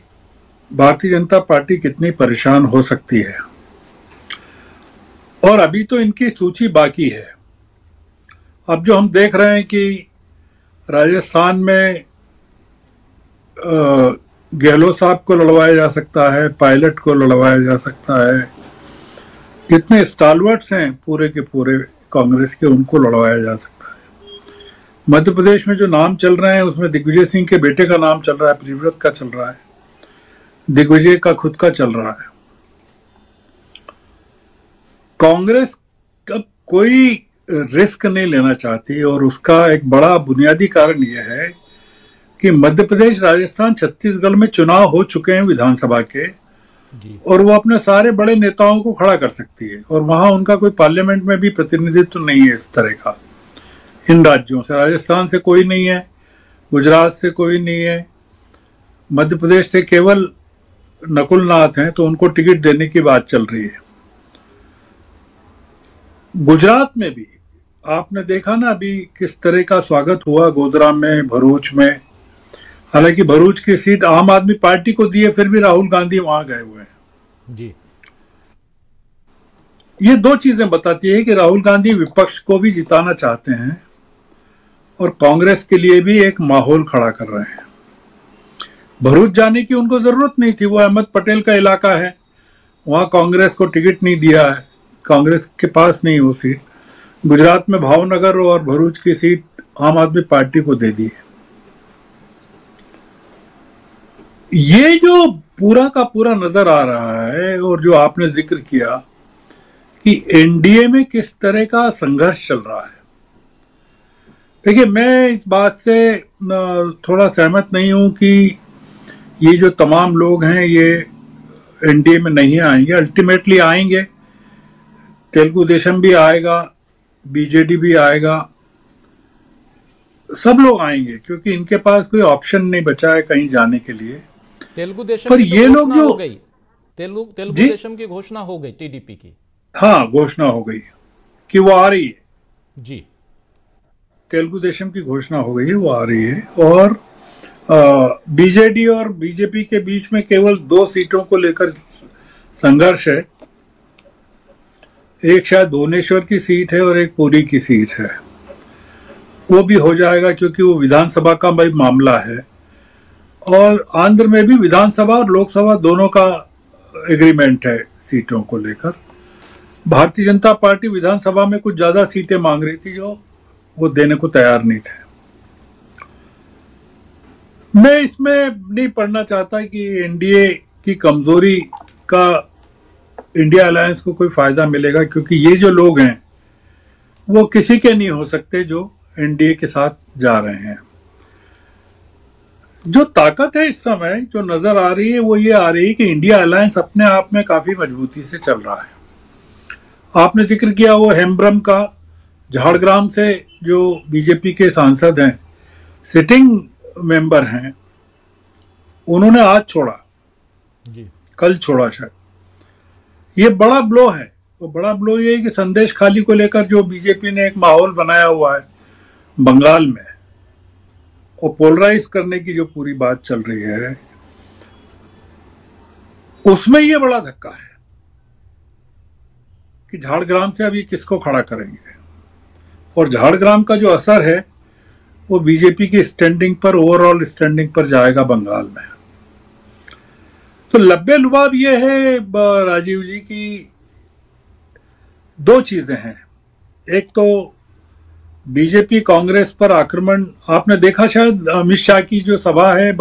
भारतीय जनता पार्टी कितनी परेशान हो सकती है। और अभी तो इनकी सूची बाकी है। अब जो हम देख रहे हैं कि राजस्थान में गहलोत साहब को लड़वाया जा सकता है, पायलट को लड़वाया जा सकता है, जितने स्टालवर्ट्स हैं पूरे के पूरे कांग्रेस के, उनको लड़वाया जा सकता है। मध्य प्रदेश में जो नाम चल रहे हैं उसमें दिग्विजय सिंह के बेटे का नाम चल रहा है, प्रियव्रत का चल रहा है, दिग्विजय का खुद का चल रहा है। कांग्रेस अब कोई रिस्क नहीं लेना चाहती, और उसका एक बड़ा बुनियादी कारण यह है कि मध्य प्रदेश, राजस्थान, छत्तीसगढ़ में चुनाव हो चुके हैं विधानसभा के, और वो अपने सारे बड़े नेताओं को खड़ा कर सकती है, और वहां उनका कोई पार्लियामेंट में भी प्रतिनिधित्व नहीं है इस तरह का। इन राज्यों से, राजस्थान से कोई नहीं है, गुजरात से कोई नहीं है, मध्य प्रदेश से केवल नकुल नाथ हैं, तो उनको टिकट देने की बात चल रही है। गुजरात में भी आपने देखा ना अभी किस तरह का स्वागत हुआ गोधरा में, भरूच में। हालांकि भरूच की सीट आम आदमी पार्टी को दी है, फिर भी राहुल गांधी वहां गए हुए हैं जी। ये दो चीजें बताती है कि राहुल गांधी विपक्ष को भी जिताना चाहते हैं और कांग्रेस के लिए भी एक माहौल खड़ा कर रहे हैं। भरूच जाने की उनको जरूरत नहीं थी, वो अहमद पटेल का इलाका है, वहां कांग्रेस को टिकट नहीं दिया है, कांग्रेस के पास नहीं वो सीट। गुजरात में भावनगर और भरूच की सीट आम आदमी पार्टी को दे दी है। ये जो पूरा का पूरा नजर आ रहा है और जो आपने जिक्र किया कि एनडीए में किस तरह का संघर्ष चल रहा है, देखिए मैं इस बात से थोड़ा सहमत नहीं हूं कि ये जो तमाम लोग हैं ये एनडीए में नहीं आएंगे। अल्टीमेटली आएंगे, तेलुगु देशम भी आएगा, बीजेडी भी आएगा, सब लोग आएंगे क्योंकि इनके पास कोई ऑप्शन नहीं बचा है कहीं जाने के लिए। तेलुगु देशम पर की तो ये लोग घोषणा जो हो गई, तेलुगु देशम की घोषणा हो गई टीडीपी की। हाँ, घोषणा हो गई कि वो आ रही है जी। तेलुगु देशम की घोषणा हो गई है, वो आ रही है। और बीजेडी और बीजेपी के बीच में केवल 2 सीटों को लेकर संघर्ष है। एक शायद भुवनेश्वर की सीट है और एक पुरी की सीट है। वो भी हो जाएगा क्योंकि वो विधानसभा का भाई मामला है और आंध्र में भी विधानसभा और लोकसभा दोनों का एग्रीमेंट है सीटों को लेकर। भारतीय जनता पार्टी विधानसभा में कुछ ज्यादा सीटें मांग रही थी जो वो देने को तैयार नहीं थे। मैं इसमें नहीं पढ़ना चाहता कि एनडीए की कमजोरी का इंडिया अलायंस को कोई फायदा मिलेगा, क्योंकि ये जो लोग हैं वो किसी के नहीं हो सकते जो एनडीए के साथ जा रहे हैं। जो ताकत है इस समय जो नजर आ रही है वो ये आ रही है कि इंडिया अलायंस अपने आप में काफी मजबूती से चल रहा है। आपने जिक्र किया वो हेम्ब्रम का, झाड़ग्राम से जो बीजेपी के सांसद हैं, सिटिंग मेंबर हैं, उन्होंने आज छोड़ा जी, कल छोड़ा शायद। ये बड़ा ब्लो है। वो बड़ा ब्लो ये है कि संदेश खाली को लेकर जो बीजेपी ने एक माहौल बनाया हुआ है बंगाल में, और पोलराइज करने की जो पूरी बात चल रही है, उसमें ये बड़ा धक्का है कि झाड़ग्राम से अभी किसको खड़ा करेंगे। और झाड़ग्राम का जो असर है वो बीजेपी की स्टैंडिंग पर, ओवरऑल स्टैंडिंग पर जाएगा बंगाल में। तो लब्बे लुबाब ये है राजीव जी की 2 चीजें हैं। एक तो बीजेपी कांग्रेस पर आक्रमण, आपने देखा शायद अमित शाह की जो सभा है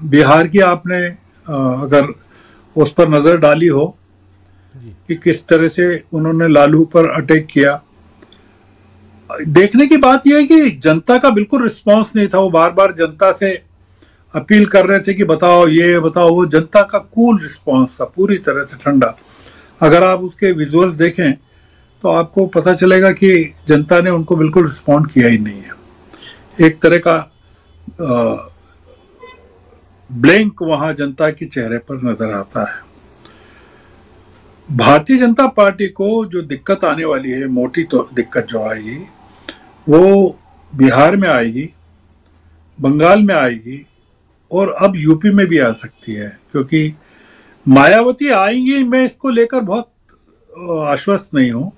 बिहार की, आपने अगर उस पर नजर डाली हो कि किस तरह से उन्होंने लालू पर अटैक किया। देखने की बात यह है कि जनता का बिल्कुल रिस्पांस नहीं था। वो बार बार जनता से अपील कर रहे थे कि बताओ ये बताओ वो। जनता का कूल रिस्पांस था, पूरी तरह से ठंडा। अगर आप उसके विजुअल्स देखें तो आपको पता चलेगा कि जनता ने उनको बिल्कुल रिस्पॉन्ड किया ही नहीं है। एक तरह का ब्लैंक वहां जनता के चेहरे पर नजर आता है। भारतीय जनता पार्टी को जो दिक्कत आने वाली है, मोटी तो दिक्कत जो आएगी वो बिहार में आएगी, बंगाल में आएगी और अब यूपी में भी आ सकती है, क्योंकि मायावती आएंगी। मैं इसको लेकर बहुत आश्वस्त नहीं हूं।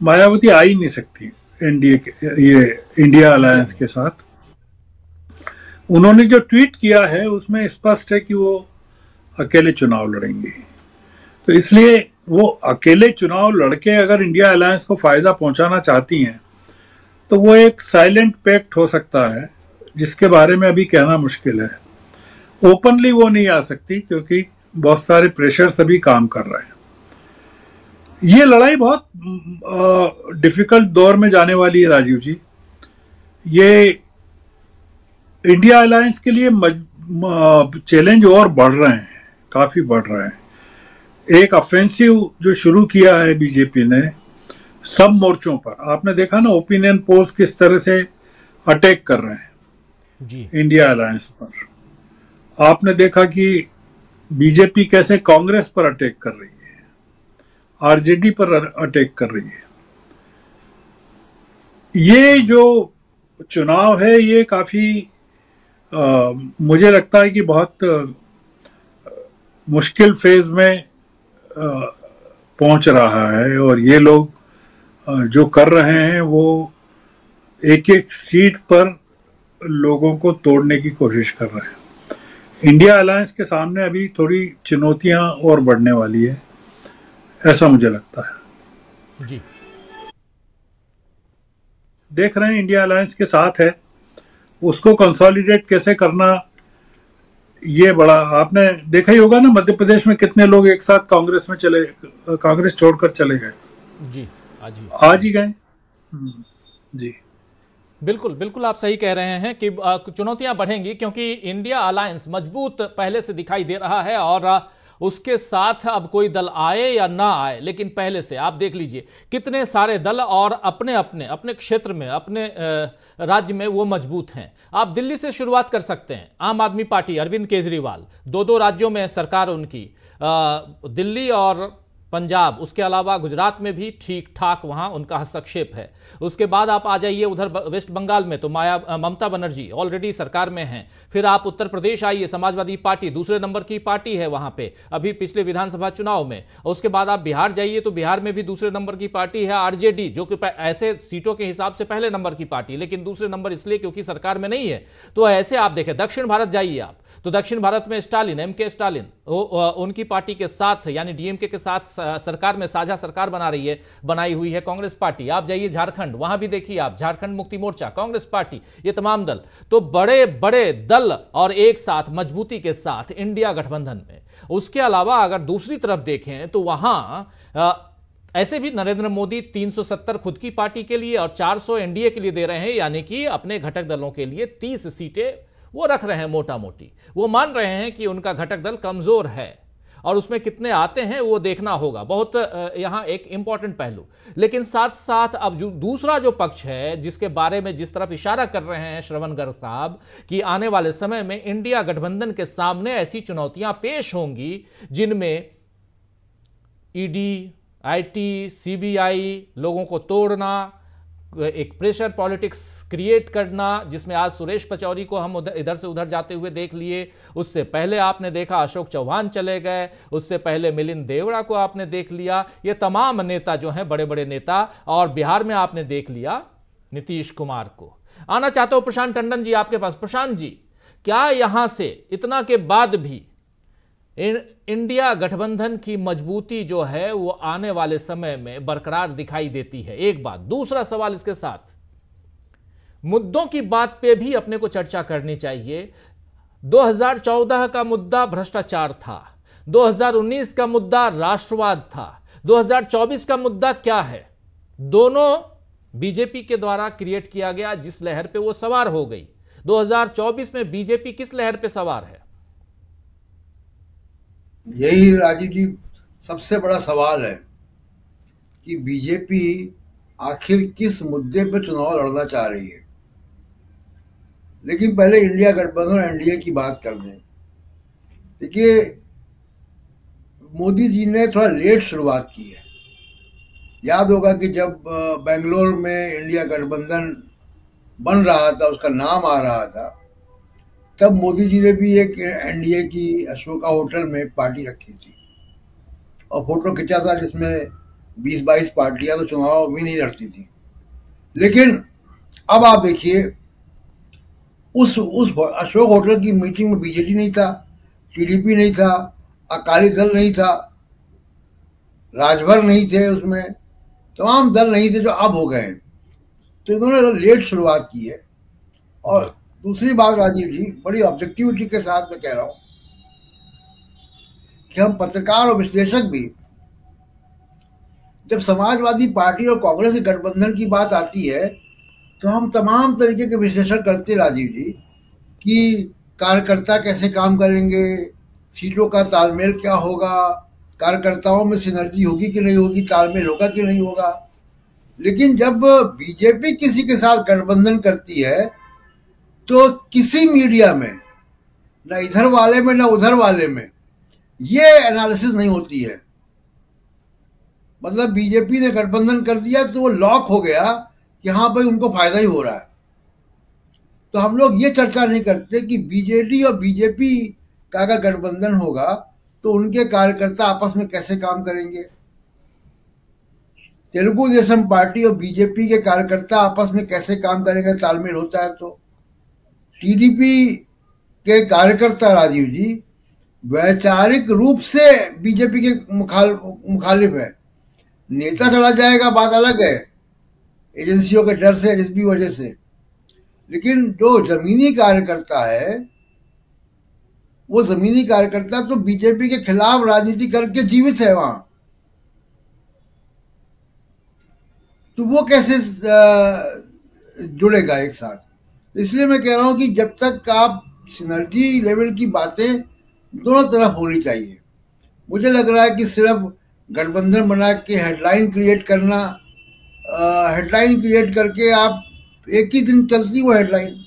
मायावती आ ही नहीं सकती एनडीए ये इंडिया अलायंस के साथ। उन्होंने जो ट्वीट किया है उसमें स्पष्ट है कि वो अकेले चुनाव लड़ेंगे। तो इसलिए वो अकेले चुनाव लड़के अगर इंडिया अलायंस को फायदा पहुंचाना चाहती हैं तो वो एक साइलेंट पैक्ट हो सकता है, जिसके बारे में अभी कहना मुश्किल है। ओपनली वो नहीं आ सकती क्योंकि बहुत सारे प्रेशर सभी काम कर रहे हैं। ये लड़ाई बहुत डिफिकल्ट दौर में जाने वाली है राजीव जी। ये इंडिया अलायंस के लिए चैलेंज और बढ़ रहे हैं, काफी बढ़ रहे हैं। एक ऑफेंसिव जो शुरू किया है बीजेपी ने सब मोर्चों पर, आपने देखा ना ओपिनियन पोल्स किस तरह से अटैक कर रहे हैं जी इंडिया अलायंस पर। आपने देखा कि बीजेपी कैसे कांग्रेस पर अटैक कर रही है, आरजेडी पर अटैक कर रही है। ये जो चुनाव है ये काफी मुझे लगता है कि बहुत मुश्किल फेज में पहुंच रहा है, और ये लोग जो कर रहे हैं वो एक एक सीट पर लोगों को तोड़ने की कोशिश कर रहे हैं। इंडिया अलायंस के सामने अभी थोड़ी चुनौतियां और बढ़ने वाली है, ऐसा मुझे लगता है जी। देख रहे हैं इंडिया अलायंस के साथ है, उसको कंसोलिडेट कैसे करना, ये बड़ा आपने देखा ही होगा ना, मध्य प्रदेश में कितने लोग एक साथ कांग्रेस छोड़कर चले गए जी। आज ही गए। जी बिल्कुल बिल्कुल, आप सही कह रहे हैं कि चुनौतियां बढ़ेंगी, क्योंकि इंडिया अलायंस मजबूत पहले से दिखाई दे रहा है, और उसके साथ अब कोई दल आए या ना आए, लेकिन पहले से आप देख लीजिए कितने सारे दल और अपने अपने अपने क्षेत्र में, अपने राज्य में वो मजबूत हैं। आप दिल्ली से शुरुआत कर सकते हैं। आम आदमी पार्टी, अरविंद केजरीवाल, दो राज्यों में सरकार उनकी, दिल्ली और पंजाब, उसके अलावा गुजरात में भी ठीक ठाक वहां उनका हस्तक्षेप है। उसके बाद आप आ जाइए उधर वेस्ट बंगाल में, तो ममता बनर्जी ऑलरेडी सरकार में हैं। फिर आप उत्तर प्रदेश आइए, समाजवादी पार्टी दूसरे नंबर की पार्टी है वहां पे अभी पिछले विधानसभा चुनाव में। उसके बाद आप बिहार जाइए तो बिहार में भी दूसरे नंबर की पार्टी है आरजेडी, जो कि ऐसे सीटों के हिसाब से पहले नंबर की पार्टी, लेकिन दूसरे नंबर इसलिए क्योंकि सरकार में नहीं है। तो ऐसे आप देखें, दक्षिण भारत जाइए आप, तो दक्षिण भारत में स्टालिन, एमके स्टालिन, उनकी पार्टी के साथ यानी डीएमके के साथ सरकार में साझा सरकार बनाई हुई है कांग्रेस पार्टी। आप जाइए झारखंड, वहां भी देखिए आप, झारखंड मुक्ति मोर्चा, कांग्रेस पार्टी, ये तमाम दल तो बड़े बड़े दल और एक साथ मजबूती के साथ इंडिया गठबंधन में। उसके अलावा अगर दूसरी तरफ देखें तो वहां ऐसे भी नरेंद्र मोदी 370 खुद की पार्टी के लिए और 400 एनडीए के लिए दे रहे हैं, यानी कि अपने घटक दलों के लिए 30 सीटें वो रख रहे हैं मोटा मोटी। वो मान रहे हैं कि उनका घटक दल कमजोर है, और उसमें कितने आते हैं वो देखना होगा, बहुत यहां एक इंपॉर्टेंट पहलू। लेकिन साथ साथ अब जो दूसरा जो पक्ष है, जिसके बारे में जिस तरफ इशारा कर रहे हैं श्रवण गर्ग साहब, कि आने वाले समय में इंडिया गठबंधन के सामने ऐसी चुनौतियां पेश होंगी जिनमें ईडी, आईटी, सीबीआई, लोगों को तोड़ना, एक प्रेशर पॉलिटिक्स क्रिएट करना, जिसमें आज सुरेश पचौरी को हम इधर से उधर जाते हुए देख लिए। उससे पहले आपने देखा अशोक चौहान चले गए, उससे पहले मिलिंद देवड़ा को आपने देख लिया। ये तमाम नेता जो हैं बड़े बड़े नेता, और बिहार में आपने देख लिया नीतीश कुमार को। आना चाहता हूं प्रशांत टंडन जी आपके पास। प्रशांत जी, क्या यहां से इतना के बाद भी इंडिया गठबंधन की मजबूती जो है वो आने वाले समय में बरकरार दिखाई देती है? एक बात। दूसरा सवाल इसके साथ, मुद्दों की बात पे भी अपने को चर्चा करनी चाहिए। 2014 का मुद्दा भ्रष्टाचार था, 2019 का मुद्दा राष्ट्रवाद था, 2024 का मुद्दा क्या है? दोनों बीजेपी के द्वारा क्रिएट किया गया, जिस लहर पे वो सवार हो गई। 2024 में बीजेपी किस लहर पे सवार है? यही राजीव जी सबसे बड़ा सवाल है कि बीजेपी आखिर किस मुद्दे पर चुनाव लड़ना चाह रही है। लेकिन पहले इंडिया गठबंधन एनडीए की बात कर दें। देखिए, मोदी जी ने थोड़ा लेट शुरुआत की है। याद होगा कि जब बेंगलोर में इंडिया गठबंधन बन रहा था, उसका नाम आ रहा था, तब मोदी जी ने भी एक एनडीए की अशोका होटल में पार्टी रखी थी और फोटो खिंचा था, जिसमें 20-22 पार्टियां तो चुनाव भी नहीं लड़ती थी। लेकिन अब आप देखिए, उस अशोक होटल की मीटिंग में बीजेपी नहीं था, टीडीपी नहीं था, अकाली दल नहीं था, राजभर नहीं थे, उसमें तमाम दल नहीं थे जो अब हो गए। तो इन्होंने लेट शुरुआत की है। और दूसरी बात राजीव जी, बड़ी ऑब्जेक्टिविटी के साथ मैं कह रहा हूं कि हम पत्रकार और विश्लेषक भी, जब समाजवादी पार्टी और कांग्रेस के गठबंधन की बात आती है तो हम तमाम तरीके के विश्लेषण करते राजीव जी, कि कार्यकर्ता कैसे काम करेंगे, सीटों का तालमेल क्या होगा, कार्यकर्ताओं में सिनर्जी होगी कि नहीं होगी, तालमेल होगा कि नहीं होगा। लेकिन जब बीजेपी किसी के साथ गठबंधन करती है तो किसी मीडिया में, न इधर वाले में न उधर वाले में, ये एनालिसिस नहीं होती है। मतलब बीजेपी ने गठबंधन कर दिया तो वो लॉक हो गया कि हाँ भाई उनको फायदा ही हो रहा है। तो हम लोग ये चर्चा नहीं करते कि बीजेडी और बीजेपी का अगर गठबंधन होगा तो उनके कार्यकर्ता आपस में कैसे काम करेंगे। तेलुगु देशम पार्टी और बीजेपी के कार्यकर्ता आपस में कैसे काम करेंगे, तालमेल होता है। तो टीडीपी के कार्यकर्ता राजीव जी वैचारिक रूप से बीजेपी के मुखालिफ है। नेता चला जाएगा बात अलग है, एजेंसियों के डर से, एसपी वजह से, लेकिन जो जमीनी कार्यकर्ता है वो जमीनी कार्यकर्ता तो बीजेपी के खिलाफ राजनीति करके जीवित है वहां, तो वो कैसे जुड़ेगा एक साथ। इसलिए मैं कह रहा हूं कि जब तक आप सिनर्जी लेवल की बातें दोनों तरफ होनी चाहिए। मुझे लग रहा है कि सिर्फ गठबंधन बना के हेडलाइन क्रिएट करना, हेडलाइन क्रिएट करके आप एक ही दिन चलती वो हेडलाइन।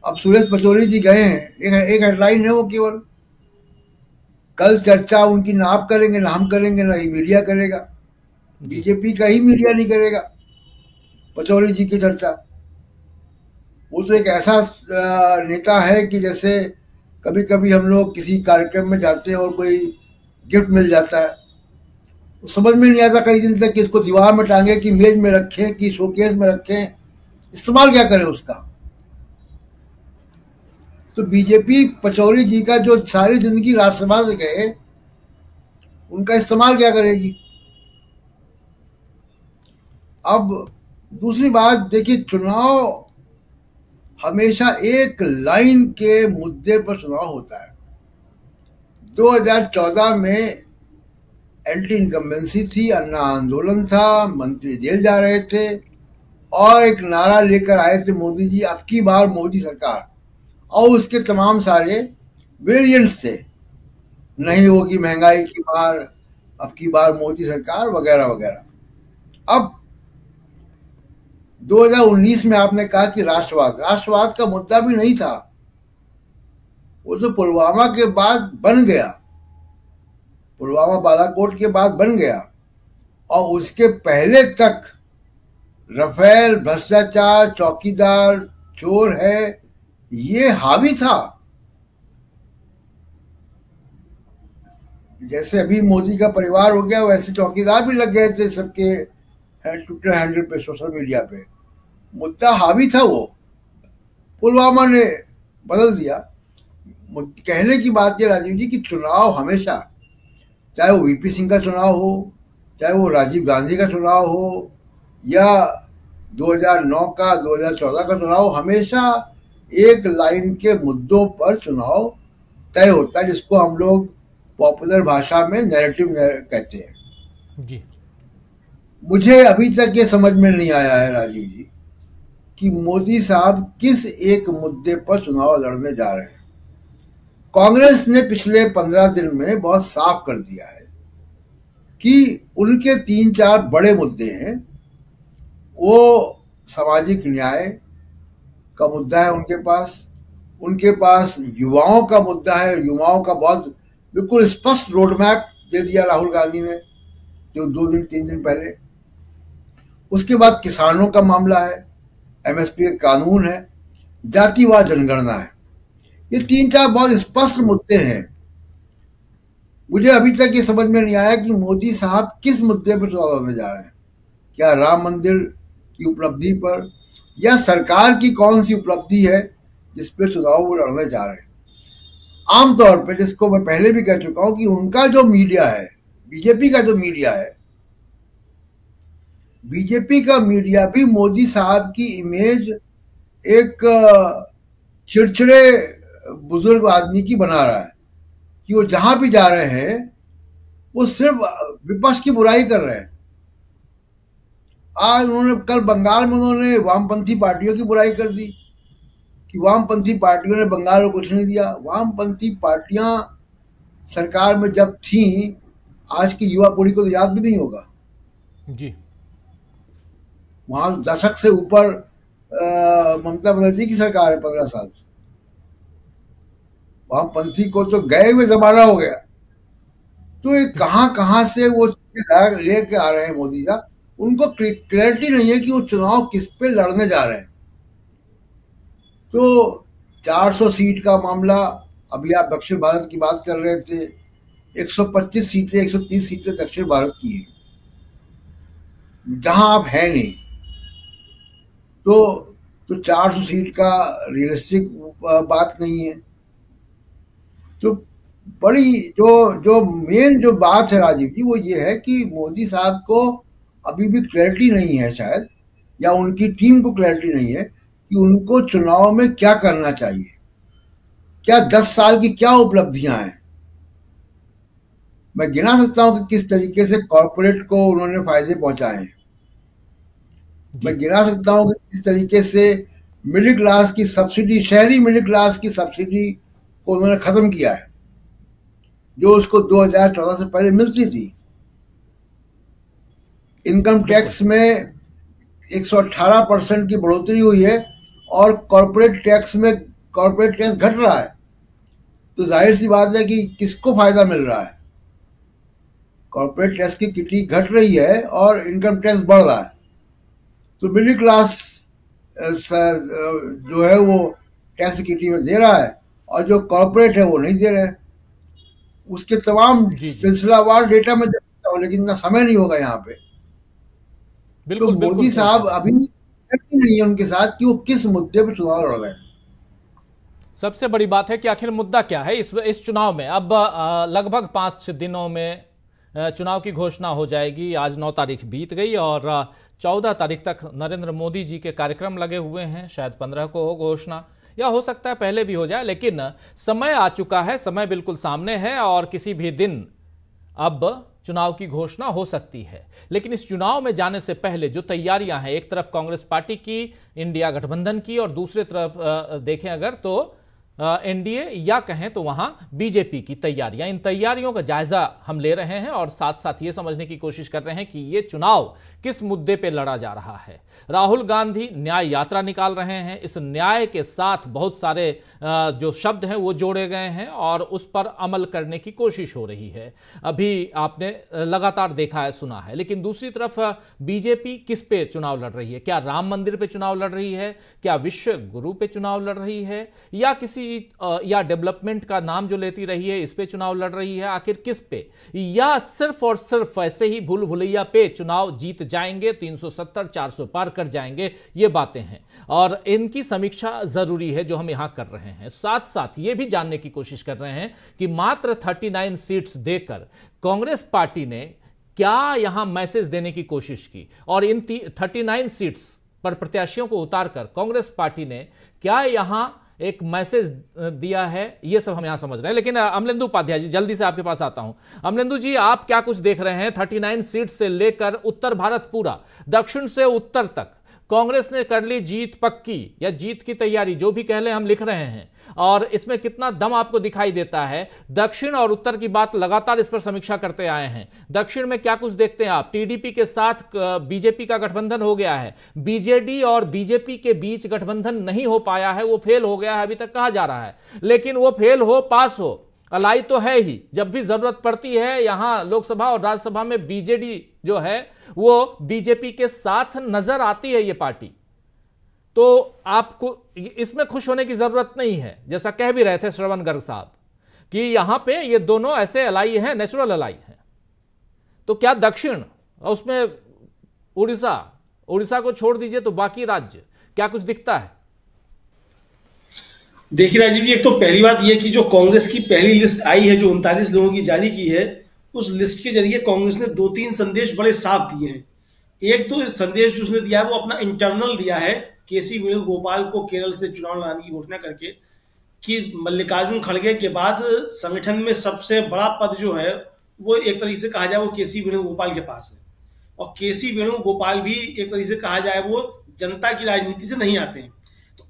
अब सुरेश पचौरी जी गए हैं, एक हेडलाइन है वो केवल। कल चर्चा उनकी ना आप करेंगे ना हम करेंगे ना ही मीडिया करेगा, बीजेपी का ही मीडिया नहीं करेगा पचौरी जी की चर्चा। वो तो एक ऐसा नेता है कि जैसे कभी कभी हम लोग किसी कार्यक्रम में जाते हैं और कोई गिफ्ट मिल जाता है, तो समझ में नहीं आता कई दिन तक कि इसको दीवार में टांगे कि मेज में रखें कि शोकेस में रखें, इस्तेमाल क्या करें उसका। तो बीजेपी पचौरी जी का जो सारी जिंदगी राज्यसभा से गए, उनका इस्तेमाल क्या करेगी। अब दूसरी बात देखिए, चुनाव हमेशा एक लाइन के मुद्दे पर चुनाव होता है। 2014 में एंटी इनकम्बेंसी थी, अन्ना आंदोलन था, मंत्री जेल जा रहे थे और एक नारा लेकर आए थे मोदी जी, अब की बार मोदी सरकार, और उसके तमाम सारे वेरिएंट्स थे, नहीं होगी महंगाई की मार, अब की बार मोदी सरकार वगैरह वगैरह। अब 2019 में आपने कहा कि राष्ट्रवाद का मुद्दा भी नहीं था, वो तो पुलवामा के बाद बन गया, पुलवामा बालाकोट के बाद बन गया, और उसके पहले तक राफेल, भ्रष्टाचार, चौकीदार, चोर है, ये हावी था। जैसे अभी मोदी का परिवार हो गया वैसे चौकीदार भी लग गए थे सबके ट्विटर हैंडल पे, सोशल मीडिया पे। मुद्दा हावी था वो, पुलवामा ने बदल दिया। कहने की बात है राजीव जी कि चुनाव हमेशा, चाहे वो वीपी सिंह का चुनाव हो, चाहे वो राजीव गांधी का चुनाव हो, या 2009 का 2014 का चुनाव, हमेशा एक लाइन के मुद्दों पर चुनाव तय होता है, जिसको हम लोग पॉपुलर भाषा में नैरेटिव कहते हैं। जी। मुझे अभी तक ये समझ में नहीं आया है राजीव जी कि मोदी साहब किस एक मुद्दे पर चुनाव लड़ने जा रहे हैं। कांग्रेस ने पिछले 15 दिन में बहुत साफ कर दिया है कि उनके 3-4 बड़े मुद्दे हैं। वो सामाजिक न्याय का मुद्दा है उनके पास युवाओं का मुद्दा है, युवाओं का बहुत बिल्कुल स्पष्ट रोड मैप दे दिया राहुल गांधी ने जो 2-3 दिन पहले। उसके बाद किसानों का मामला है, एमएसपी कानून है, जातिवाद जनगणना है। ये 3-4 बहुत स्पष्ट मुद्दे हैं। मुझे अभी तक ये समझ में नहीं आया कि मोदी साहब किस मुद्दे पर चुनाव लड़ने जा रहे हैं। क्या राम मंदिर की उपलब्धि पर, या सरकार की कौन सी उपलब्धि है जिस पे चुनाव वो लड़ने जा रहे हैं। आमतौर पे, जिसको मैं पहले भी कह चुका हूं कि उनका जो मीडिया है, बीजेपी का जो मीडिया है, बीजेपी का मीडिया भी मोदी साहब की इमेज एक चिड़चिड़े बुजुर्ग आदमी की बना रहा है कि वो जहां भी जा रहे हैं वो सिर्फ विपक्ष की बुराई कर रहे हैं। आज कल बंगाल में उन्होंने वामपंथी पार्टियों की बुराई कर दी कि वामपंथी पार्टियों ने बंगाल को कुछ नहीं दिया। वामपंथी पार्टियां सरकार में जब थी, आज की युवा पीढ़ी को तो याद भी नहीं होगा जी। वहां दशक से ऊपर ममता बनर्जी की सरकार है, 15 साल से। वामपंथी को तो गए हुए जमाना हो गया। तो ये कहां से वो लेके आ रहे हैं मोदी साहब, उनको क्लैरिटी नहीं है कि वो चुनाव किस पे लड़ने जा रहे हैं। तो 400 सीट का मामला, अभी आप दक्षिण भारत की बात कर रहे थे, 125 सीटें 130 सीटें दक्षिण भारत की हैं, जहां आप हैं नहीं। तो 400 सीट का रियलिस्टिक बात नहीं है। तो बड़ी जो मेन जो बात है राजीव जी, वो ये है कि मोदी साहब को अभी भी क्लैरिटी नहीं है शायद, या उनकी टीम को क्लैरिटी नहीं है कि उनको चुनाव में क्या करना चाहिए, क्या 10 साल की क्या उपलब्धियां हैं। मैं गिना सकता हूं कि किस तरीके से कॉर्पोरेट को उन्होंने फायदे पहुंचाए हैं। मैं गिना सकता हूं कि किस तरीके से मिडिल क्लास की सब्सिडी, शहरी मिडिल क्लास की सब्सिडी को उन्होंने खत्म किया है, जो उसको 2014 से पहले मिलती थी। इनकम टैक्स में 118% की बढ़ोतरी हुई है और कॉर्पोरेट टैक्स घट रहा है। तो जाहिर सी बात है कि किसको फायदा मिल रहा है? कॉर्पोरेट टैक्स की किटी घट रही है और इनकम टैक्स बढ़ रहा है। तो मिडिल क्लास जो है वो टैक्स किटी में दे रहा है और जो कॉर्पोरेट है वो नहीं दे रहे। उसके तमाम सिलसिलावार डेटा में दे सकता हूं, लेकिन इतना समय नहीं होगा यहाँ पे। तो मोदी साहब अभी नहीं है उनके साथ कि वो किस मुद्दे पर चुनाव लड़ रहे हैं। सबसे बड़ी बात है कि आखिर मुद्दा क्या है इस चुनाव में। अब लगभग 5 दिनों में चुनाव की घोषणा हो जाएगी। आज 9 तारीख बीत गई और 14 तारीख तक नरेंद्र मोदी जी के कार्यक्रम लगे हुए हैं। शायद 15 को हो घोषणा, या हो सकता है पहले भी हो जाए, लेकिन समय आ चुका है, समय बिल्कुल सामने है और किसी भी दिन अब चुनाव की घोषणा हो सकती है। लेकिन इस चुनाव में जाने से पहले जो तैयारियां हैं, एक तरफ कांग्रेस पार्टी की, इंडिया गठबंधन की, और दूसरी तरफ देखें अगर तो एनडीए या कहें तो वहां बीजेपी की तैयारियां। इन तैयारियों का जायजा हम ले रहे हैं और साथ साथ ये समझने की कोशिश कर रहे हैं कि ये चुनाव किस मुद्दे पे लड़ा जा रहा है। राहुल गांधी न्याय यात्रा निकाल रहे हैं। इस न्याय के साथ बहुत सारे जो शब्द हैं वो जोड़े गए हैं और उस पर अमल करने की कोशिश हो रही है। अभी आपने लगातार देखा है, सुना है। लेकिन दूसरी तरफ बीजेपी किस पे चुनाव लड़ रही है? क्या राम मंदिर पे चुनाव लड़ रही है? क्या विश्व गुरु पे चुनाव लड़ रही है? या डेवलपमेंट का नाम जो लेती रही है इस पे चुनाव लड़ रही है? आखिर किस पे? या सिर्फ और सिर्फ ऐसे ही भूल भुलैया पे चुनाव जीत जाएंगे, 370 400 पार कर जाएंगे? ये बातें हैं और इनकी समीक्षा जरूरी है जो हम यहां कर रहे हैं। साथ साथ ये भी जानने की कोशिश कर रहे हैं कि मात्र 39 सीट्स देकर कांग्रेस पार्टी ने क्या यहां मैसेज देने की कोशिश की और इन 39 सीट्स पर प्रत्याशियों को उतारकर कांग्रेस पार्टी ने क्या यहां एक मैसेज दिया है, ये सब हम यहां समझ रहे हैं। लेकिन अमलेंदु उपाध्याय जी, जल्दी से आपके पास आता हूं। अमलेंदु जी, आप क्या कुछ देख रहे हैं? 39 सीट से लेकर उत्तर भारत पूरा, दक्षिण से उत्तर तक कांग्रेस ने कर ली जीत पक्की या जीत की तैयारी, जो भी कह ले हम लिख रहे हैं, और इसमें कितना दम आपको दिखाई देता है? दक्षिण और उत्तर की बात लगातार इस पर समीक्षा करते आए हैं। दक्षिण में क्या कुछ देखते हैं आप? टीडीपी के साथ बीजेपी का गठबंधन हो गया है, बीजेडी और बीजेपी के बीच गठबंधन नहीं हो पाया है, वो फेल हो गया है अभी तक कहा जा रहा है। लेकिन वो फेल हो पास हो, अलाई तो है ही। जब भी जरूरत पड़ती है यहां लोकसभा और राज्यसभा में बीजेडी जो है वो बीजेपी के साथ नजर आती है ये पार्टी। तो आपको इसमें खुश होने की जरूरत नहीं है, जैसा कह भी रहे थे श्रवण गर्ग साहब कि यहां पे ये दोनों ऐसे अलाई हैं, नेचुरल अलाई हैं। तो क्या दक्षिण, उसमें उड़ीसा को छोड़ दीजिए तो बाकी राज्य, क्या कुछ दिखता है? देखिए राजीव जी, एक तो पहली बात यह कि जो कांग्रेस की पहली लिस्ट आई है जो 39 लोगों की जारी की है, उस लिस्ट के जरिए कांग्रेस ने 2-3 संदेश बड़े साफ दिए हैं। एक तो संदेश जो उसने दिया है वो अपना इंटरनल दिया है, केसी वेणुगोपाल को केरल से चुनाव लड़ाने की घोषणा करके कि मल्लिकार्जुन खड़गे के बाद संगठन में सबसे बड़ा पद जो है वो एक तरीके से कहा जाए वो केसी वेणुगोपाल के पास है। और केसी वेणुगोपाल भी एक तरीके से कहा जाए वो जनता की राजनीति से नहीं आते हैं।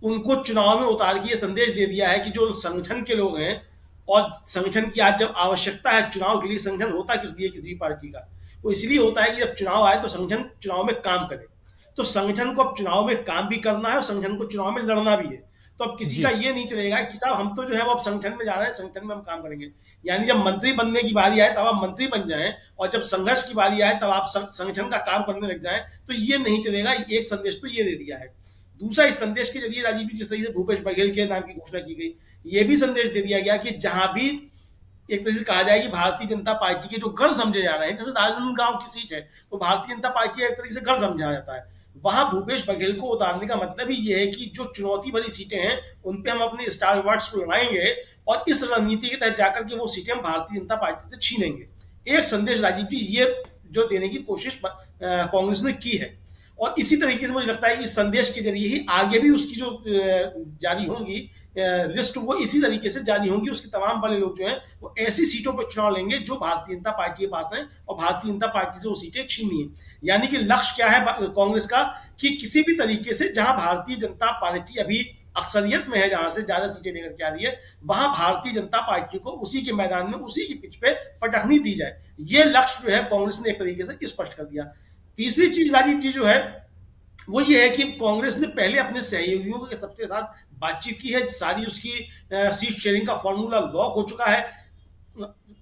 उनको चुनाव में उतार के ये संदेश दे दिया है कि जो संगठन के लोग हैं और संगठन की आज जब आवश्यकता है चुनाव के लिए, संगठन होता किस लिए किसी पार्टी का, वो इसलिए होता है कि जब चुनाव आए तो संगठन चुनाव में काम करे। तो संगठन को अब चुनाव में काम भी करना है और संगठन को चुनाव में लड़ना भी है। तो अब किसी का ये नहीं चलेगा कि साहब हम तो जो है वो अब संगठन में जा रहे हैं, संगठन में हम काम करेंगे। यानी जब मंत्री बनने की बारी आए तब आप मंत्री बन जाएं, और जब संघर्ष की बारी आए तब आप संगठन का काम करने लग जाएं, तो ये नहीं चलेगा। एक संदेश तो ये दे दिया है। दूसरा, इस संदेश के जरिए राजीव जी जिस तरीके से भूपेश बघेल के नाम की घोषणा की गई, ये भी संदेश दे दिया गया कि जहां भी एक तरह से कहा जाए कि भारतीय जनता पार्टी के जो गढ़ समझे जा रहे हैं, जैसे राजनांदगांव की सीट है तो भारतीय जनता पार्टी का एक तरीके से गढ़ समझा जाता है, वहां भूपेश बघेल को उतारने का मतलब ही ये है कि जो चुनौती भरी सीटें हैं उन पे हम अपने स्टार वार्ड्स को लगाएंगे और इस रणनीति के तहत जाकर के वो सीटें हम भारतीय जनता पार्टी से छीनेंगे। एक संदेश राजीव जी ये जो देने की कोशिश कांग्रेस ने की है, और इसी तरीके से मुझे लगता है इस संदेश के जरिए ही आगे भी उसकी जो जारी होंगी लिस्ट, वो इसी तरीके से जारी होंगी। उसके तमाम बड़े लोग जो हैं वो ऐसी सीटों पर चुनाव लेंगे जो भारतीय जनता पार्टी के पास है, और भारतीय जनता पार्टी से वो सीटें छीननी है। यानी कि लक्ष्य क्या है कांग्रेस का कि किसी भी तरीके से जहां भारतीय जनता पार्टी अभी अक्सरियत में है, जहां से ज्यादा सीटें लेकर के आ रही है, वहां भारतीय जनता पार्टी को उसी के मैदान में, उसी की पिच पे पटखनी दी जाए। ये लक्ष्य जो है कांग्रेस ने एक तरीके से स्पष्ट कर दिया। तीसरी चीज राजीव जी जो है वो ये है कि कांग्रेस ने पहले अपने सहयोगियों के सबके साथ बातचीत की है, सारी उसकी सीट शेयरिंग का फॉर्मूला लॉक हो चुका है,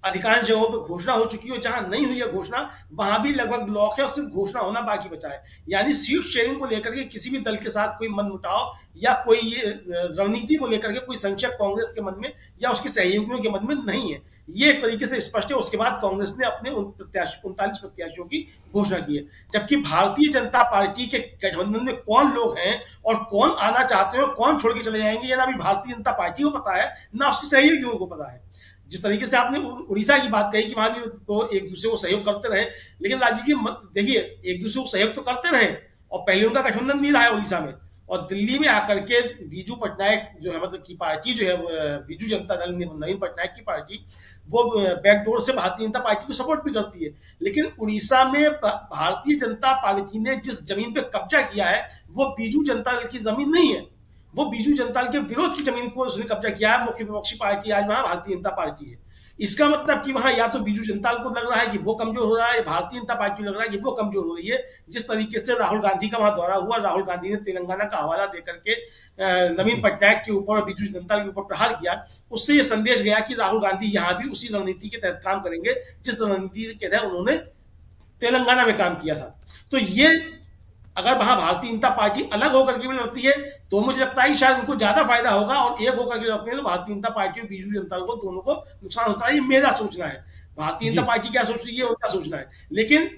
अधिकांश जगहों पर घोषणा हो चुकी है, जहां नहीं हुई है घोषणा वहां भी लगभग लॉक है और सिर्फ घोषणा होना बाकी बचा है। यानी सीट शेयरिंग को लेकर के किसी भी दल के साथ कोई मनमुटाव या कोई ये रणनीति को लेकर के कोई संशय कांग्रेस के मन में या उसके सहयोगियों के मन में नहीं है, ये एक तरीके से स्पष्ट है। उसके बाद कांग्रेस ने अपने 39 प्रत्याशियों की घोषणा की है, जबकि भारतीय जनता पार्टी के गठबंधन में कौन लोग हैं और कौन आना चाहते हैं और कौन छोड़ के चले जाएंगे, ये ना अभी भारतीय जनता पार्टी को पता है ना उसके सहयोगियों को पता है। जिस तरीके से आपने उड़ीसा की बात कही कि वहां भी तो एक दूसरे को सहयोग करते रहे, लेकिन राजीव जी देखिए एक दूसरे को सहयोग तो करते रहे और पहले उनका गठबंधन नहीं रहा है उड़ीसा में, और दिल्ली में आकर के बीजू पटनायक जो है मतलब की पार्टी जो है बीजू जनता दल नवीन पटनायक की पार्टी, वो बैकडोर से भारतीय जनता पार्टी को सपोर्ट भी करती है। लेकिन उड़ीसा में भारतीय जनता पार्टी ने जिस जमीन पे कब्जा किया है वो बीजू जनता दल की जमीन नहीं है, वो बीजू जनता दल के विरोध की जमीन को उसने कब्जा किया है। मुख्य विपक्षी पार्टी आज वहां भारतीय जनता पार्टी है। इसका मतलब कि वहां या तो बीजू जनता दल को लग रहा है कि वो कमजोर हो रहा है, भारतीय जनता पार्टी को लग रहा है कि वो कमजोर हो रही है। जिस तरीके से राहुल गांधी का वहां दौरा हुआ, राहुल गांधी ने तेलंगाना का हवाला देकर के नवीन पटनायक के ऊपर और बीजू जनता के ऊपर प्रहार किया, उससे यह संदेश गया कि राहुल गांधी यहां भी उसी रणनीति के तहत काम करेंगे जिस रणनीति के तहत उन्होंने तेलंगाना में काम किया था। तो ये अगर वहां भारतीय जनता पार्टी अलग होकर के भी लड़ती है तो मुझे लगता है कि शायद उनको ज्यादा फायदा होगा, और एक होकर के लड़ते हैं तो भारतीय जनता पार्टी और बीजू जनता दल को दोनों को नुकसान होता है। ये मेरा सोचना है, भारतीय जनता पार्टी क्या सोच रही है उनका सोचना है। लेकिन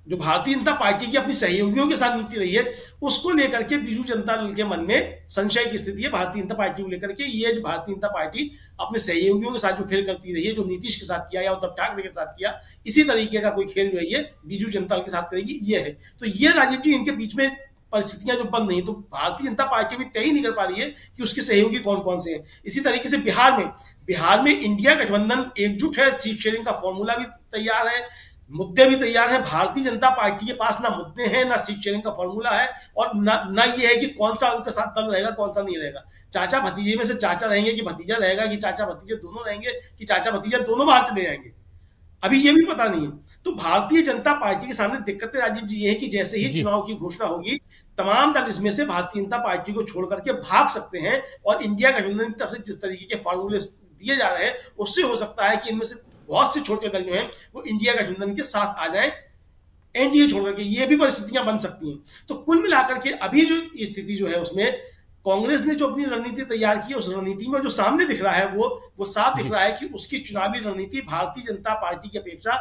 जो भारतीय जनता पार्टी की अपनी सहयोगियों के साथ नीति रही है उसको लेकर के बीजू जनता दल के मन में संशय की स्थिति है भारतीय जनता पार्टी को लेकर के। ये जो भारतीय जनता पार्टी अपने सहयोगियों के साथ जो खेल करती रही है, जो नीतीश के साथ किया या उद्धव ठाकरे के साथ किया, इसी तरीके का कोई खेल जो है ये बीजू जनता दल के साथ करेगी, ये है। तो ये राजीव जी इनके बीच में परिस्थितियां जो बन रही, तो भारतीय जनता पार्टी भी तय नहीं कर पा रही है कि उसके सहयोगी कौन कौन से हैं। इसी तरीके से बिहार में इंडिया गठबंधन एकजुट है, सीट शेयरिंग का फॉर्मूला भी तैयार है, मुद्दे भी तैयार हैं। भारतीय जनता पार्टी के पास ना मुद्दे हैं ना सीट शेयरिंग का फॉर्मूला है, और ना ये है कि कौन सा उनके साथ दल रहेगा कौन सा नहीं रहेगा। चाचा भतीजे में से चाचा रहेंगे कि भतीजा रहेगा, कि चाचा भतीजे दोनों रहेंगे, कि चाचा भतीजा दोनों बाहर चले जाएंगे, अभी ये भी पता नहीं है। तो भारतीय जनता पार्टी के सामने दिक्कतें राजीव जी ये है कि जैसे ही चुनाव की घोषणा होगी तमाम दल इसमें से भारतीय जनता पार्टी को छोड़ करके भाग सकते हैं, और इंडिया गठबंधन की तरफ से जिस तरीके के फॉर्मूले दिए जा रहे हैं उससे हो सकता है कि इनमें से बहुत से छोटे दल जो हैं वो इंडिया गठबंधन के साथ आ जाएं, एनडीए छोड़कर के। ये भी परिस्थितियां बन सकती हैं। तो कुल मिलाकर के अभी जो स्थिति जो है उसमें कांग्रेस ने जो अपनी रणनीति तैयार की है, उस रणनीति में जो सामने दिख रहा है वो साफ दिख रहा है कि उसकी चुनावी रणनीति भारतीय जनता पार्टी की अपेक्षा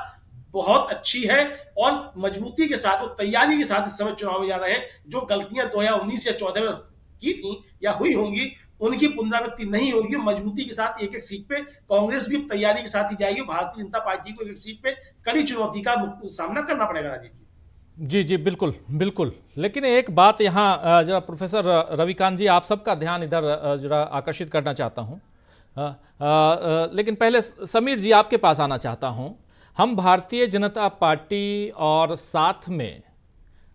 बहुत अच्छी है, और मजबूती के साथ और तैयारी के साथ इस समय चुनाव में जा रहे हैं। जो गलतियां 2019 या 14 में की थी या हुई होंगी उनकी पुनरावृत्ति नहीं होगी। मजबूती के साथ एक एक सीट पे कांग्रेस भी तैयारी के साथ ही जाएगी। भारतीय जनता पार्टी को एक सीट पे कड़ी चुनौती का सामना करना पड़ेगा राजीव जी। जी बिल्कुल बिल्कुल। लेकिन एक बात यहाँ जरा प्रोफेसर रविकांत जी आप सबका ध्यान इधर जरा आकर्षित करना चाहता हूँ, लेकिन पहले समीर जी आपके पास आना चाहता हूँ। हम भारतीय जनता पार्टी और साथ में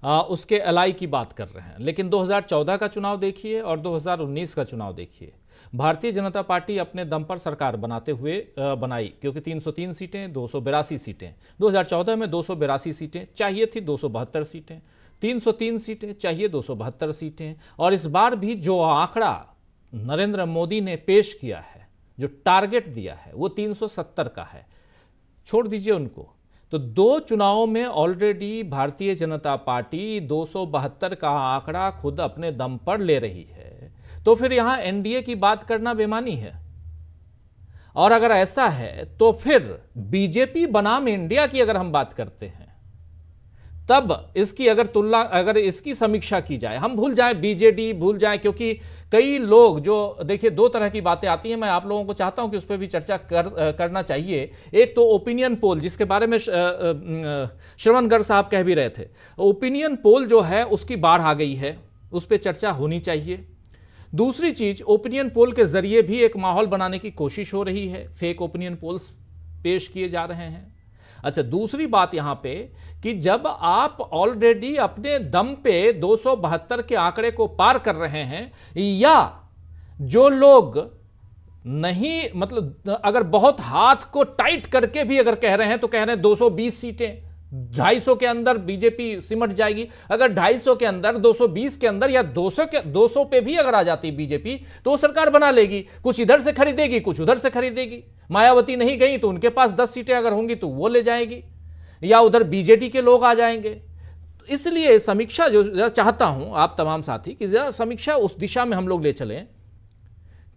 उसके एलाई की बात कर रहे हैं, लेकिन 2014 का चुनाव देखिए और 2019 का चुनाव देखिए। भारतीय जनता पार्टी अपने दम पर सरकार बनाई, क्योंकि 303 सीटें, 282 सीटें, 2014 में 282 सीटें चाहिए थी, 272 सीटें, 303 सीटें चाहिए, 272 सीटें, और इस बार भी जो आंकड़ा नरेंद्र मोदी ने पेश किया है, जो टारगेट दिया है, वो 370 का है। छोड़ दीजिए उनको, तो 2 चुनावों में ऑलरेडी भारतीय जनता पार्टी 272 का आंकड़ा खुद अपने दम पर ले रही है, तो फिर यहां एनडीए की बात करना बेमानी है। और अगर ऐसा है तो फिर बीजेपी बनाम इंडिया की अगर हम बात करते हैं, तब इसकी अगर तुलना, अगर इसकी समीक्षा की जाए, हम भूल जाए बीजेडी, भूल जाए, क्योंकि कई लोग जो, देखिए 2 तरह की बातें आती हैं, मैं आप लोगों को चाहता हूं कि उस पर भी चर्चा करना चाहिए। एक तो ओपिनियन पोल, जिसके बारे में श्रवण गर्ग साहब कह भी रहे थे, ओपिनियन पोल जो है उसकी बाढ़ आ गई है, उस पर चर्चा होनी चाहिए। दूसरी चीज, ओपिनियन पोल के जरिए भी एक माहौल बनाने की कोशिश हो रही है, फेक ओपिनियन पोल्स पेश किए जा रहे हैं। अच्छा, दूसरी बात यहां पे कि जब आप ऑलरेडी अपने दम पे 272 के आंकड़े को पार कर रहे हैं, या जो लोग नहीं, मतलब अगर बहुत हाथ को टाइट करके भी अगर कह रहे हैं तो कह रहे हैं 220 सीटें, 250 के अंदर बीजेपी सिमट जाएगी। अगर 250 के अंदर, 220 के अंदर, या 200 पे भी अगर आ जाती बीजेपी, तो वो सरकार बना लेगी, कुछ इधर से खरीदेगी, कुछ उधर से खरीदेगी। मायावती नहीं गई तो उनके पास 10 सीटें अगर होंगी तो वो ले जाएगी, या उधर बीजेडी के लोग आ जाएंगे। तो इसलिए समीक्षा जो जरा चाहता हूं आप तमाम साथी कि जरा समीक्षा उस दिशा में हम लोग ले चलें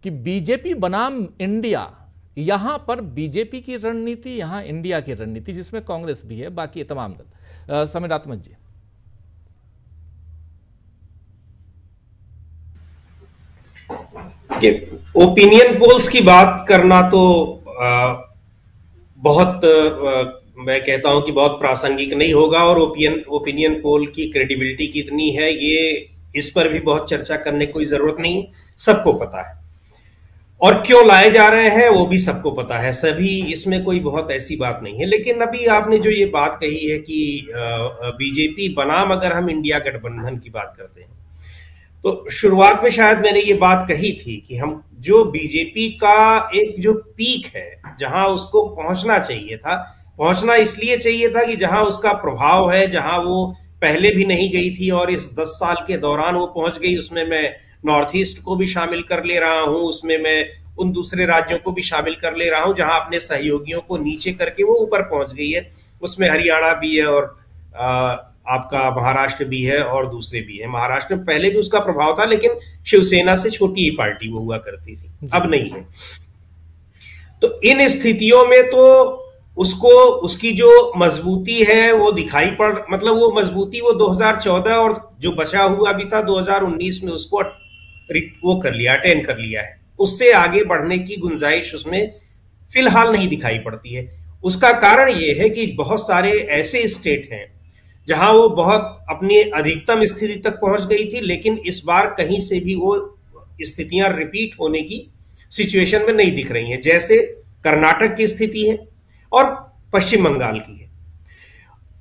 कि बीजेपी बनाम इंडिया, यहां पर बीजेपी की रणनीति, यहां इंडिया की रणनीति, जिसमें कांग्रेस भी है, बाकी तमाम दल। समीरात्मक जी। ओपिनियन पोल्स की बात करना तो बहुत मैं कहता हूं कि बहुत प्रासंगिक नहीं होगा, और ओपिनियन पोल की क्रेडिबिलिटी कितनी है, ये इस पर भी बहुत चर्चा करने की कोई जरूरत नहीं, सबको पता है। और क्यों लाए जा रहे हैं वो भी सबको पता है, सभी, इसमें कोई बहुत ऐसी बात नहीं है। लेकिन अभी आपने जो ये बात कही है कि बीजेपी बनाम अगर हम इंडिया गठबंधन की बात करते हैं, तो शुरुआत में शायद मैंने ये बात कही थी कि हम जो बीजेपी का एक जो पीक है, जहां उसको पहुंचना चाहिए था, पहुंचना इसलिए चाहिए था कि जहां उसका प्रभाव है, जहां वो पहले भी नहीं गई थी और इस 10 साल के दौरान वो पहुंच गई, उसमें मैं नॉर्थ ईस्ट को भी शामिल कर ले रहा हूं, उसमें मैं उन दूसरे राज्यों को भी शामिल कर ले रहा हूं जहां अपने सहयोगियों को नीचे करके वो ऊपर पहुंच गई है। उसमें हरियाणा भी है और आपका महाराष्ट्र भी है और दूसरे भी है। महाराष्ट्र में पहले भी उसका प्रभाव था, लेकिन शिवसेना से छोटी ही पार्टी वो हुआ करती थी, अब नहीं है। तो इन स्थितियों में तो उसको, उसकी जो मजबूती है वो दिखाई पड़, मतलब वो मजबूती वो 2014 और जो बचा हुआ भी था 2019 में उसको वो कर लिया, अटेन कर लिया है। उससे आगे बढ़ने की गुंजाइश उसमें फिलहाल नहीं दिखाई पड़ती है। उसका कारण ये है कि बहुत सारे ऐसे स्टेट हैं जहां वो बहुत अपनी अधिकतम स्थिति तक पहुंच गई थी, लेकिन इस बार कहीं से भी वो स्थितियां रिपीट होने की सिचुएशन में नहीं दिख रही हैं। जैसे कर्नाटक की स्थिति है और पश्चिम बंगाल की है,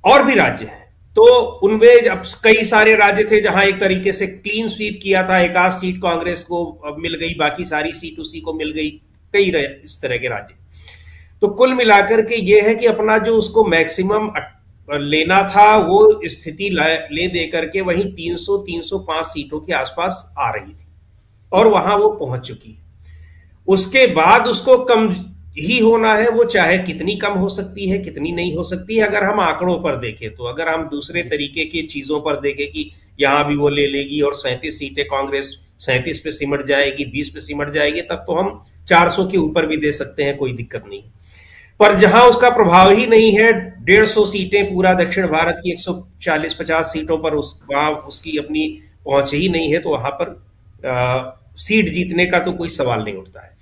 और भी राज्य हैं। तो उनमें अब कई सारे राज्य थे जहां एक तरीके से क्लीन स्वीप किया था, एक आध सीट कांग्रेस को मिल गई, बाकी सारी सीट उसी को मिल गई, कई इस तरह के राज्य। तो कुल मिलाकर के ये है कि अपना जो उसको मैक्सिमम लेना था वो स्थिति ले दे करके वहीं 300-305 सीटों के आसपास आ रही थी और वहां वो पहुंच चुकी है। उसके बाद उसको कम ही होना है, वो चाहे कितनी कम हो सकती है, कितनी नहीं हो सकती है। अगर हम आंकड़ों पर देखें, तो अगर हम दूसरे तरीके की चीजों पर देखें कि यहां भी वो ले लेगी और 37 सीटें कांग्रेस 37 पे सिमट जाएगी, 20 पे सिमट जाएगी, तब तो हम 400 के ऊपर भी दे सकते हैं, कोई दिक्कत नहीं। पर जहां उसका प्रभाव ही नहीं है, 150 सीटें पूरा दक्षिण भारत की 140-50 सीटों पर वहां उसकी अपनी पहुंच ही नहीं है, तो वहां पर सीट जीतने का तो कोई सवाल नहीं उठता है।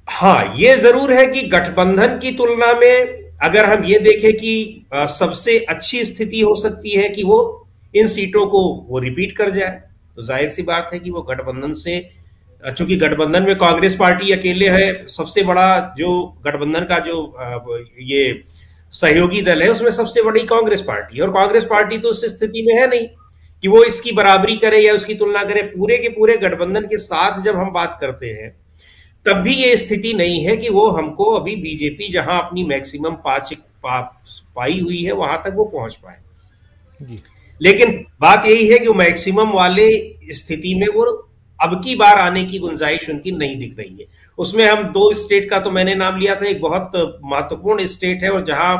हाँ, ये जरूर है कि गठबंधन की तुलना में अगर हम ये देखें कि सबसे अच्छी स्थिति हो सकती है कि वो इन सीटों को वो रिपीट कर जाए, तो जाहिर सी बात है कि वो गठबंधन से, चूंकि गठबंधन में कांग्रेस पार्टी अकेले है, सबसे बड़ा जो गठबंधन का जो ये सहयोगी दल है उसमें सबसे बड़ी कांग्रेस पार्टी है, और कांग्रेस पार्टी तो उस स्थिति में है नहीं कि वो इसकी बराबरी करे या उसकी तुलना करे। पूरे के पूरे गठबंधन के साथ जब हम बात करते हैं तब भी ये स्थिति नहीं है कि वो हमको अभी बीजेपी जहां अपनी मैक्सिमम पाई हुई है वहां तक वो पहुंच पाए जी। लेकिन बात यही है कि वो मैक्सिमम वाले स्थिति में वो अब की बार आने की गुंजाइश उनकी नहीं दिख रही है। उसमें हम 2 स्टेट का तो मैंने नाम लिया था, एक बहुत महत्वपूर्ण स्टेट है और जहां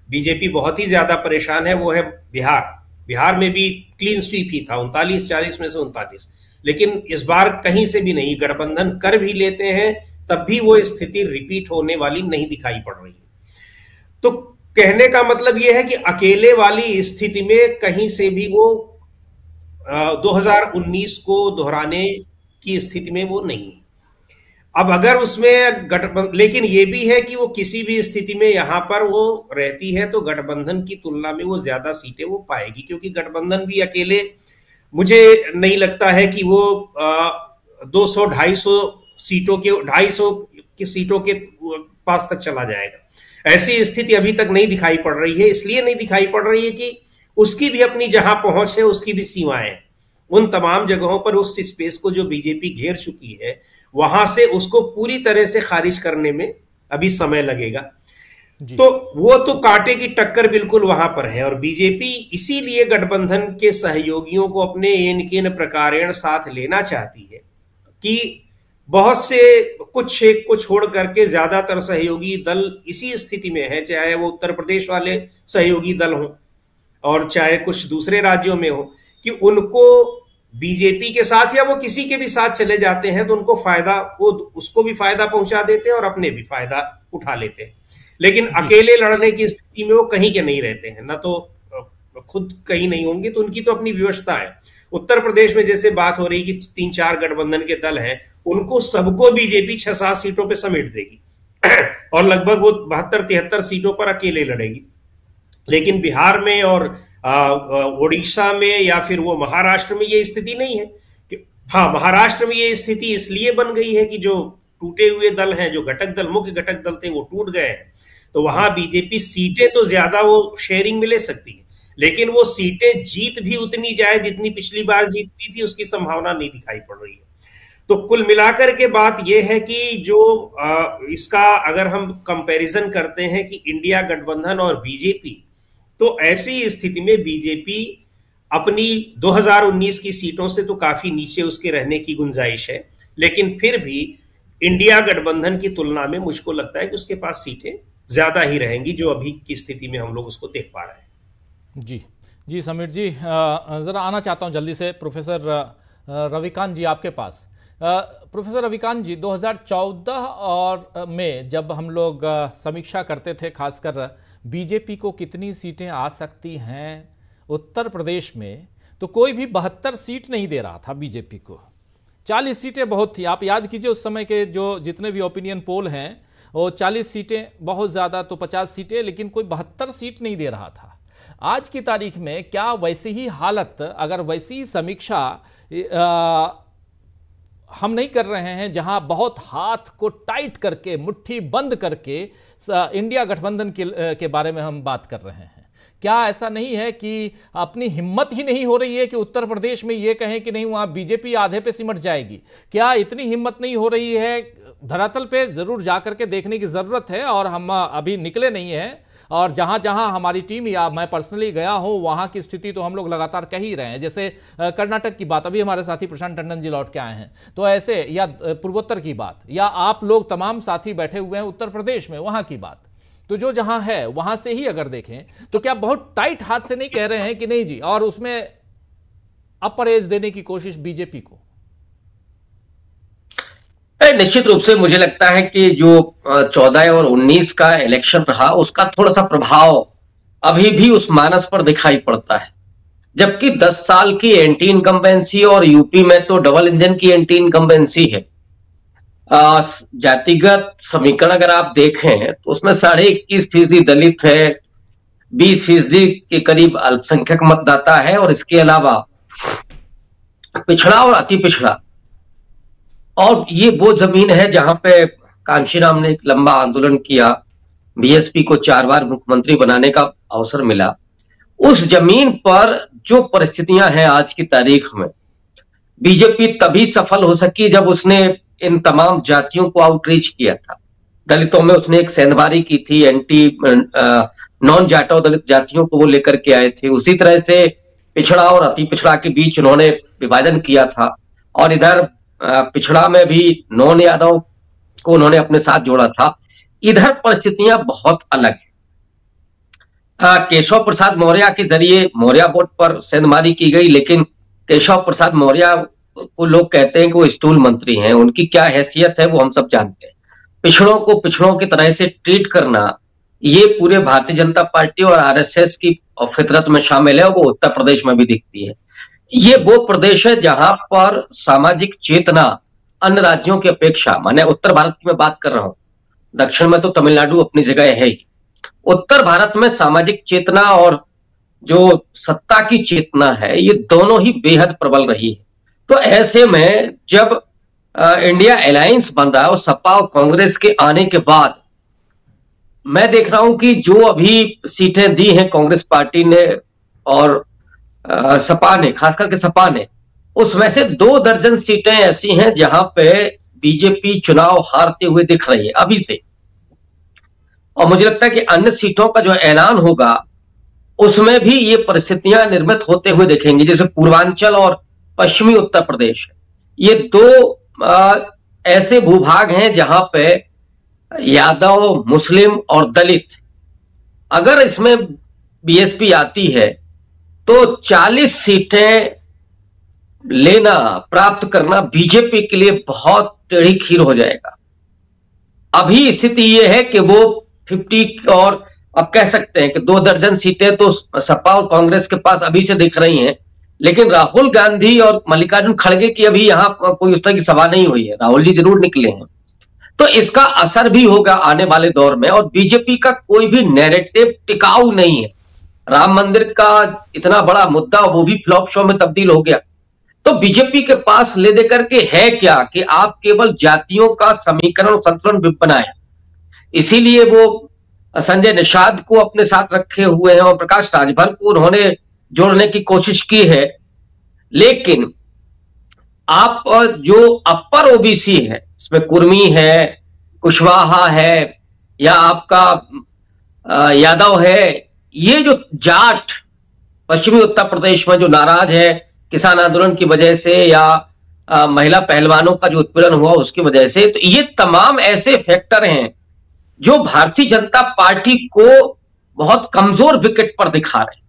बीजेपी बहुत ही ज्यादा परेशान है वो है बिहार। बिहार में भी क्लीन स्वीप ही था, 39-40 में से 39, लेकिन इस बार कहीं से भी नहीं, गठबंधन कर भी लेते हैं तब भी वो स्थिति रिपीट होने वाली नहीं दिखाई पड़ रही है। तो कहने का मतलब यह है कि अकेले वाली स्थिति में कहीं से भी वो 2019 को दोहराने की स्थिति में वो नहीं। अब अगर उसमें गठबंधन, लेकिन ये भी है कि वो किसी भी स्थिति में यहां पर वो रहती है तो गठबंधन की तुलना में वो ज्यादा सीटें वो पाएगी, क्योंकि गठबंधन भी अकेले मुझे नहीं लगता है कि वो 200-250 सीटों के 250 की सीटों के पास तक चला जाएगा। ऐसी स्थिति अभी तक नहीं दिखाई पड़ रही है। इसलिए नहीं दिखाई पड़ रही है कि उसकी भी अपनी जहां पहुंच है उसकी भी सीमाएं हैं। उन तमाम जगहों पर उस स्पेस को जो बीजेपी घेर चुकी है वहां से उसको पूरी तरह से खारिज करने में अभी समय लगेगा। तो वो तो कांटे की टक्कर बिल्कुल वहां पर है और बीजेपी इसीलिए गठबंधन के सहयोगियों को अपने इन प्रकारेण साथ लेना चाहती है कि बहुत से कुछ एक को छोड़ करके ज्यादातर सहयोगी दल इसी स्थिति में है, चाहे वो उत्तर प्रदेश वाले सहयोगी दल हों और चाहे कुछ दूसरे राज्यों में हो, कि उनको बीजेपी के साथ या वो किसी के भी साथ चले जाते हैं तो उनको फायदा, वो उसको भी फायदा पहुंचा देते हैं और अपने भी फायदा उठा लेते हैं। लेकिन अकेले लड़ने की स्थिति में वो कहीं के नहीं रहते हैं, ना तो खुद कहीं नहीं होंगे, तो उनकी तो अपनी व्यवस्था है। उत्तर प्रदेश में जैसे बात हो रही कि 3-4 गठबंधन के दल हैं, उनको सबको बीजेपी 6-7 सीटों पे समेट देगी और लगभग वो 72-73 सीटों पर अकेले लड़ेगी। लेकिन बिहार में और ओडिशा में या फिर वो महाराष्ट्र में ये स्थिति नहीं है। हाँ, महाराष्ट्र में ये स्थिति इसलिए बन गई है कि जो टूटे हुए दल हैं, जो घटक दल, मुख्य घटक दल थे, वो टूट गए हैं, तो वहां बीजेपी सीटें तो ज्यादा वो शेयरिंग में ले सकती है, लेकिन वो सीटें जीत भी उतनी जाए जितनी पिछली बार जीतती थी, उसकी संभावना नहीं दिखाई पड़ रही है। तो कुल मिलाकर के बात यह है कि जो इसका अगर हम कंपैरिजन करते हैं कि इंडिया गठबंधन और बीजेपी, तो ऐसी स्थिति में बीजेपी अपनी 2019 की सीटों से तो काफी नीचे उसके रहने की गुंजाइश है, लेकिन फिर भी इंडिया गठबंधन की तुलना में मुझको लगता है कि उसके पास सीटें ज्यादा ही रहेंगी, जो अभी की स्थिति में हम लोग उसको देख पा रहे हैं। जी समीर जी, जरा आना चाहता हूं जल्दी से प्रोफेसर रविकांत जी आपके पास। प्रोफेसर रविकांत जी, 2014 और में जब हम लोग समीक्षा करते थे, खासकर बीजेपी को कितनी सीटें आ सकती हैं उत्तर प्रदेश में, तो कोई भी 72 सीट नहीं दे रहा था बीजेपी को। 40 सीटें बहुत थी। आप याद कीजिए उस समय के जो जितने भी ओपिनियन पोल हैं, वो 40 सीटें बहुत ज़्यादा तो 50 सीटें, लेकिन कोई 72 सीट नहीं दे रहा था। आज की तारीख में क्या वैसी ही हालत, अगर वैसी समीक्षा हम नहीं कर रहे हैं जहां बहुत हाथ को टाइट करके, मुट्ठी बंद करके इंडिया गठबंधन के बारे में हम बात कर रहे हैं, क्या ऐसा नहीं है कि अपनी हिम्मत ही नहीं हो रही है कि उत्तर प्रदेश में ये कहें कि नहीं वहां बीजेपी आधे पे सिमट जाएगी? क्या इतनी हिम्मत नहीं हो रही है? धरातल पे जरूर जाकर के देखने की जरूरत है और हम अभी निकले नहीं हैं, और जहां जहां हमारी टीम या मैं पर्सनली गया हूं वहां की स्थिति तो हम लोग लगातार कह ही रहे हैं। जैसे कर्नाटक की बात, अभी हमारे साथी प्रशांत टंडन जी लौट के आए हैं, तो ऐसे, या पूर्वोत्तर की बात, या आप लोग तमाम साथी बैठे हुए हैं उत्तर प्रदेश में, वहां की बात, तो जो जहां है वहां से ही अगर देखें तो क्या बहुत टाइट हाथ से नहीं कह रहे हैं कि नहीं जी, और उसमें अपर एज देने की कोशिश बीजेपी को? निश्चित रूप से मुझे लगता है कि जो 14 और 19 का इलेक्शन रहा, उसका थोड़ा सा प्रभाव अभी भी उस मानस पर दिखाई पड़ता है। जबकि 10 साल की एंटी इनकम्बेंसी और यूपी में तो डबल इंजन की एंटी इनकम्बेंसी है। जातिगत समीकरण अगर आप देखें तो उसमें 21.5% दलित है, 20% के करीब अल्पसंख्यक मतदाता है, और इसके अलावा पिछड़ा और अति पिछड़ा। और ये वो जमीन है जहां पे कांशीराम ने एक लंबा आंदोलन किया, बीएसपी को 4 बार मुख्यमंत्री बनाने का अवसर मिला। उस जमीन पर जो परिस्थितियां हैं आज की तारीख में, बीजेपी तभी सफल हो सकी जब उसने इन तमाम जातियों को आउटरीच किया था। दलितों में उसने एक सेंधमारी की थी, एंटी नॉन जाटो दलित जातियों को वो लेकर के आए थे। उसी तरह से पिछड़ा और अति पिछड़ा के बीच उन्होंने विभाजन किया था, और इधर पिछड़ा में भी नॉन यादव को उन्होंने अपने साथ जोड़ा था। इधर परिस्थितियां बहुत अलग है। केशव प्रसाद मौर्य के जरिए मौर्य बोर्ड पर सेंधमारी की गई, लेकिन केशव प्रसाद मौर्य को लोग कहते हैं कि वो स्टूल मंत्री हैं। उनकी क्या हैसियत है वो हम सब जानते हैं। पिछड़ों को पिछड़ों की तरह से ट्रीट करना, ये पूरे भारतीय जनता पार्टी और आरएसएस की फितरत में शामिल है, वो उत्तर प्रदेश में भी दिखती है। ये वो प्रदेश है जहां पर सामाजिक चेतना अन्य राज्यों की अपेक्षा, माने उत्तर भारत की मैं बात कर रहा हूं, दक्षिण में तो तमिलनाडु अपनी जगह है ही, उत्तर भारत में सामाजिक चेतना और जो सत्ता की चेतना है, ये दोनों ही बेहद प्रबल रही है। तो ऐसे में जब इंडिया अलायंस बन रहा है और सपा और कांग्रेस के आने के बाद मैं देख रहा हूं कि जो अभी सीटें दी हैं कांग्रेस पार्टी ने और सपा ने, खास करके सपा ने, उसमें से 2 दर्जन सीटें ऐसी हैं जहां पे बीजेपी चुनाव हारते हुए दिख रही है अभी से। और मुझे लगता है कि अन्य सीटों का जो ऐलान होगा उसमें भी ये परिस्थितियां निर्मित होते हुए दिखेंगी, जैसे पूर्वांचल और पश्चिमी उत्तर प्रदेश। ये 2 ऐसे भूभाग हैं जहां पे यादव, मुस्लिम और दलित, अगर इसमें बीएसपी आती है तो 40 सीटें लेना, प्राप्त करना बीजेपी के लिए बहुत टेढ़ी खीर हो जाएगा। अभी स्थिति यह है कि वो 50 और अब कह सकते हैं कि 2 दर्जन सीटें तो सपा और कांग्रेस के पास अभी से दिख रही हैं, लेकिन राहुल गांधी और मल्लिकार्जुन खड़गे की अभी यहां कोई उस तरह की सभा नहीं हुई है। राहुल जी जरूर निकले हैं, तो इसका असर भी होगा आने वाले दौर में। और बीजेपी का कोई भी नैरेटिव टिकाऊ नहीं है। राम मंदिर का इतना बड़ा मुद्दा वो भी फ्लॉप शो में तब्दील हो गया। तो बीजेपी के पास ले दे करके है क्या कि आप केवल जातियों का समीकरण संतुलन बनाए। इसीलिए वो संजय निषाद को अपने साथ रखे हुए हैं और प्रकाश राजभर को उन्होंने जोड़ने की कोशिश की है। लेकिन आप जो अपर ओबीसी है, इसमें कुर्मी है, कुशवाहा है या आपका यादव है, ये जो जाट पश्चिमी उत्तर प्रदेश में जो नाराज है किसान आंदोलन की वजह से या महिला पहलवानों का जो उत्पीड़न हुआ उसकी वजह से, तो ये तमाम ऐसे फैक्टर हैं जो भारतीय जनता पार्टी को बहुत कमजोर विकेट पर दिखा रहे हैं।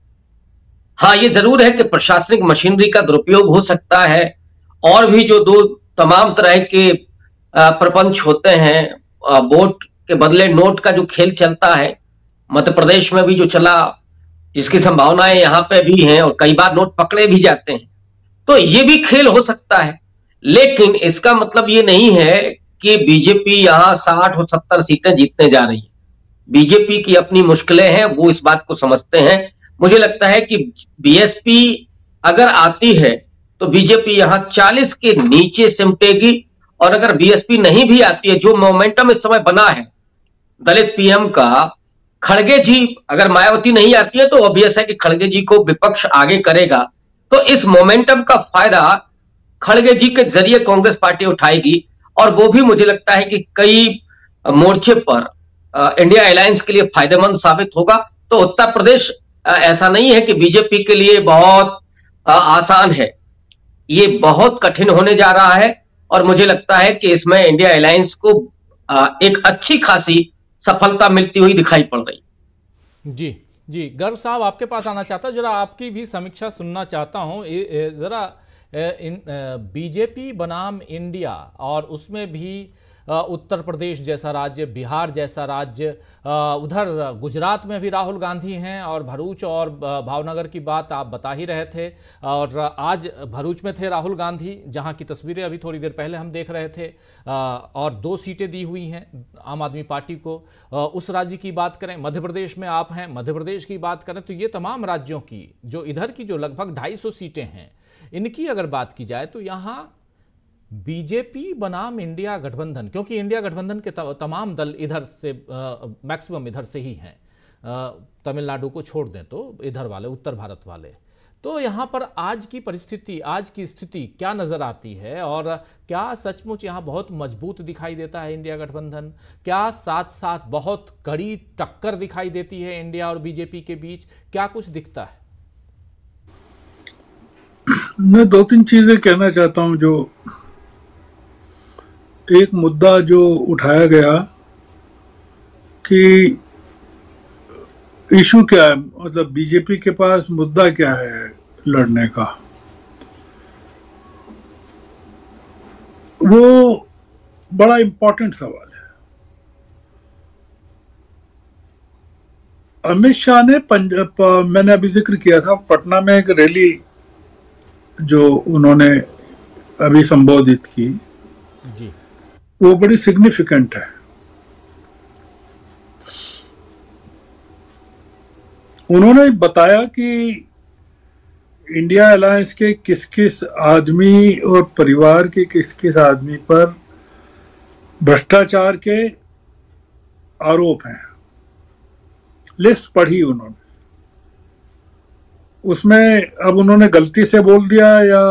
हाँ, ये जरूर है कि प्रशासनिक मशीनरी का दुरुपयोग हो सकता है और भी जो 2 तमाम तरह के प्रपंच होते हैं, वोट के बदले नोट का जो खेल चलता है, मध्य प्रदेश में भी जो चला, जिसकी संभावनाएं यहां पे भी हैं और कई बार नोट पकड़े भी जाते हैं, तो ये भी खेल हो सकता है। लेकिन इसका मतलब ये नहीं है कि बीजेपी यहां 60 और 70 सीटें जीतने जा रही है। बीजेपी की अपनी मुश्किलें हैं, वो इस बात को समझते हैं। मुझे लगता है कि बीएसपी अगर आती है तो बीजेपी यहां 40 के नीचे सिमटेगी, और अगर बीएसपी नहीं भी आती है, जो मोमेंटम इस समय बना है दलित पीएम का, खड़गे जी अगर मायावती नहीं आती है तो ऑब्वियस है कि खड़गे जी को विपक्ष आगे करेगा। तो इस मोमेंटम का फायदा खड़गे जी के जरिए कांग्रेस पार्टी उठाएगी, और वो भी मुझे लगता है कि कई मोर्चे पर इंडिया अलायंस के लिए फायदेमंद साबित होगा। तो उत्तर प्रदेश ऐसा नहीं है कि बीजेपी के लिए बहुत आसान है, ये बहुत कठिन होने जा रहा है। और मुझे लगता है कि इसमें इंडिया अलायंस को एक अच्छी खासी सफलता मिलती हुई दिखाई पड़ रही। जी गर्ग साहब, आपके पास आना चाहता हूं, जरा आपकी भी समीक्षा सुनना चाहता हूं। जरा बीजेपी बनाम इंडिया, और उसमें भी उत्तर प्रदेश जैसा राज्य, बिहार जैसा राज्य, उधर गुजरात में भी राहुल गांधी हैं, और भरूच और भावनगर की बात आप बता ही रहे थे, और आज भरूच में थे राहुल गांधी, जहां की तस्वीरें अभी थोड़ी देर पहले हम देख रहे थे, और 2 सीटें दी हुई हैं आम आदमी पार्टी को। उस राज्य की बात करें, मध्य प्रदेश में आप हैं, मध्य प्रदेश की बात करें तो ये तमाम राज्यों की जो इधर की जो लगभग 250 सीटें हैं, इनकी अगर बात की जाए तो यहाँ बीजेपी बनाम इंडिया गठबंधन, क्योंकि इंडिया गठबंधन के तमाम दल इधर से मैक्सिमम इधर से ही हैं, तमिलनाडु को छोड़ दें तो इधर वाले उत्तर भारत वाले। तो यहाँ पर आज की परिस्थिति, आज की स्थिति क्या नजर आती है, और क्या सचमुच यहाँ बहुत मजबूत दिखाई देता है इंडिया गठबंधन? क्या साथ साथ बहुत कड़ी टक्कर दिखाई देती है इंडिया और बीजेपी के बीच? क्या कुछ दिखता है? मैं दो तीन चीजें कहना चाहता हूं। जो एक मुद्दा जो उठाया गया कि इशू क्या है, मतलब बीजेपी के पास मुद्दा क्या है लड़ने का, वो बड़ा इंपॉर्टेंट सवाल है। अमित शाह ने मैंने अभी जिक्र किया था, पटना में एक रैली जो उन्होंने अभी संबोधित की जी, वो बड़ी सिग्निफिकेंट है। उन्होंने बताया कि इंडिया अलायंस के किस किस आदमी और परिवार के किस किस आदमी पर भ्रष्टाचार के आरोप हैं। लिस्ट पढ़ी उन्होंने, उसमें अब उन्होंने गलती से बोल दिया या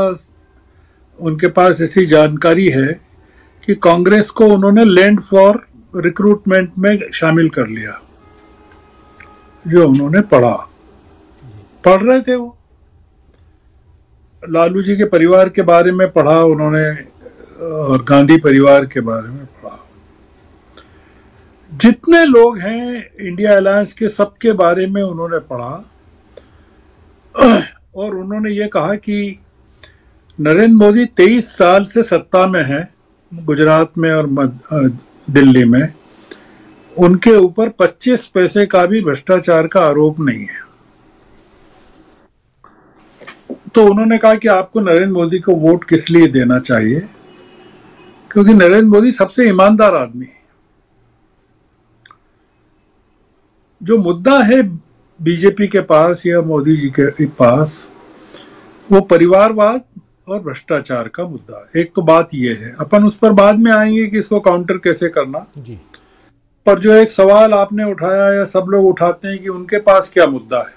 उनके पास ऐसी जानकारी है कि कांग्रेस को उन्होंने लैंड फॉर रिक्रूटमेंट में शामिल कर लिया। जो उन्होंने पढ़ रहे थे वो लालू जी के परिवार के बारे में पढ़ा उन्होंने, और गांधी परिवार के बारे में पढ़ा। जितने लोग हैं इंडिया अलायंस के, सबके बारे में उन्होंने पढ़ा। और उन्होंने ये कहा कि नरेंद्र मोदी 23 साल से सत्ता में है गुजरात में और दिल्ली में, उनके ऊपर 25 पैसे का भी भ्रष्टाचार का आरोप नहीं है। तो उन्होंने कहा कि आपको नरेंद्र मोदी को वोट किस लिए देना चाहिए, क्योंकि नरेंद्र मोदी सबसे ईमानदार आदमी है। जो मुद्दा है बीजेपी के पास या मोदी जी के पास, वो परिवारवाद और भ्रष्टाचार का मुद्दा है। एक तो बात ये है, अपन उस पर बाद में आएंगे कि इसको काउंटर कैसे करना जी। पर जो एक सवाल आपने उठाया या सब लोग उठाते हैं कि उनके पास क्या मुद्दा है,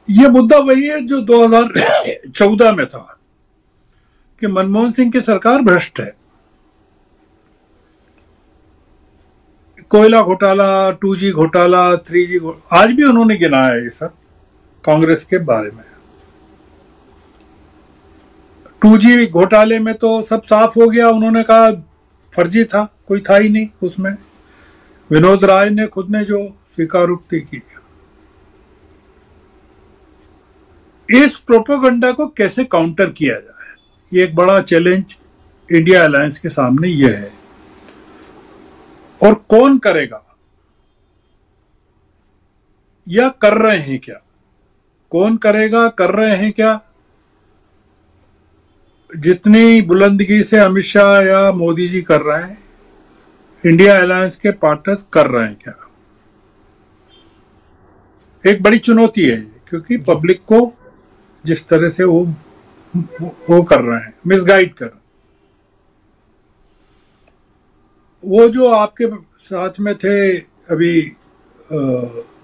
ये मुद्दा वही है जो 2014 में था कि मनमोहन सिंह की सरकार भ्रष्ट है। कोयला घोटाला, 2G घोटाला, 3G घोटाला, आज भी उन्होंने गिनाया ये सब कांग्रेस के बारे में। 2G घोटाले में तो सब साफ हो गया, उन्होंने कहा फर्जी था, कोई था ही नहीं उसमें। विनोद राय ने खुद ने जो स्वीकारोक्ति की। इस प्रोपेगेंडा को कैसे काउंटर किया जाए, ये एक बड़ा चैलेंज इंडिया अलायंस के सामने यह है। और कौन करेगा या कर रहे हैं क्या? कौन करेगा, कर रहे हैं क्या? जितनी बुलंदगी से अमित शाह या मोदी जी कर रहे हैं, इंडिया अलायंस के पार्टनर्स कर रहे हैं क्या? एक बड़ी चुनौती है, क्योंकि पब्लिक को जिस तरह से वो कर रहे हैं, मिसगाइड कर रहे हैं। वो जो आपके साथ में थे अभी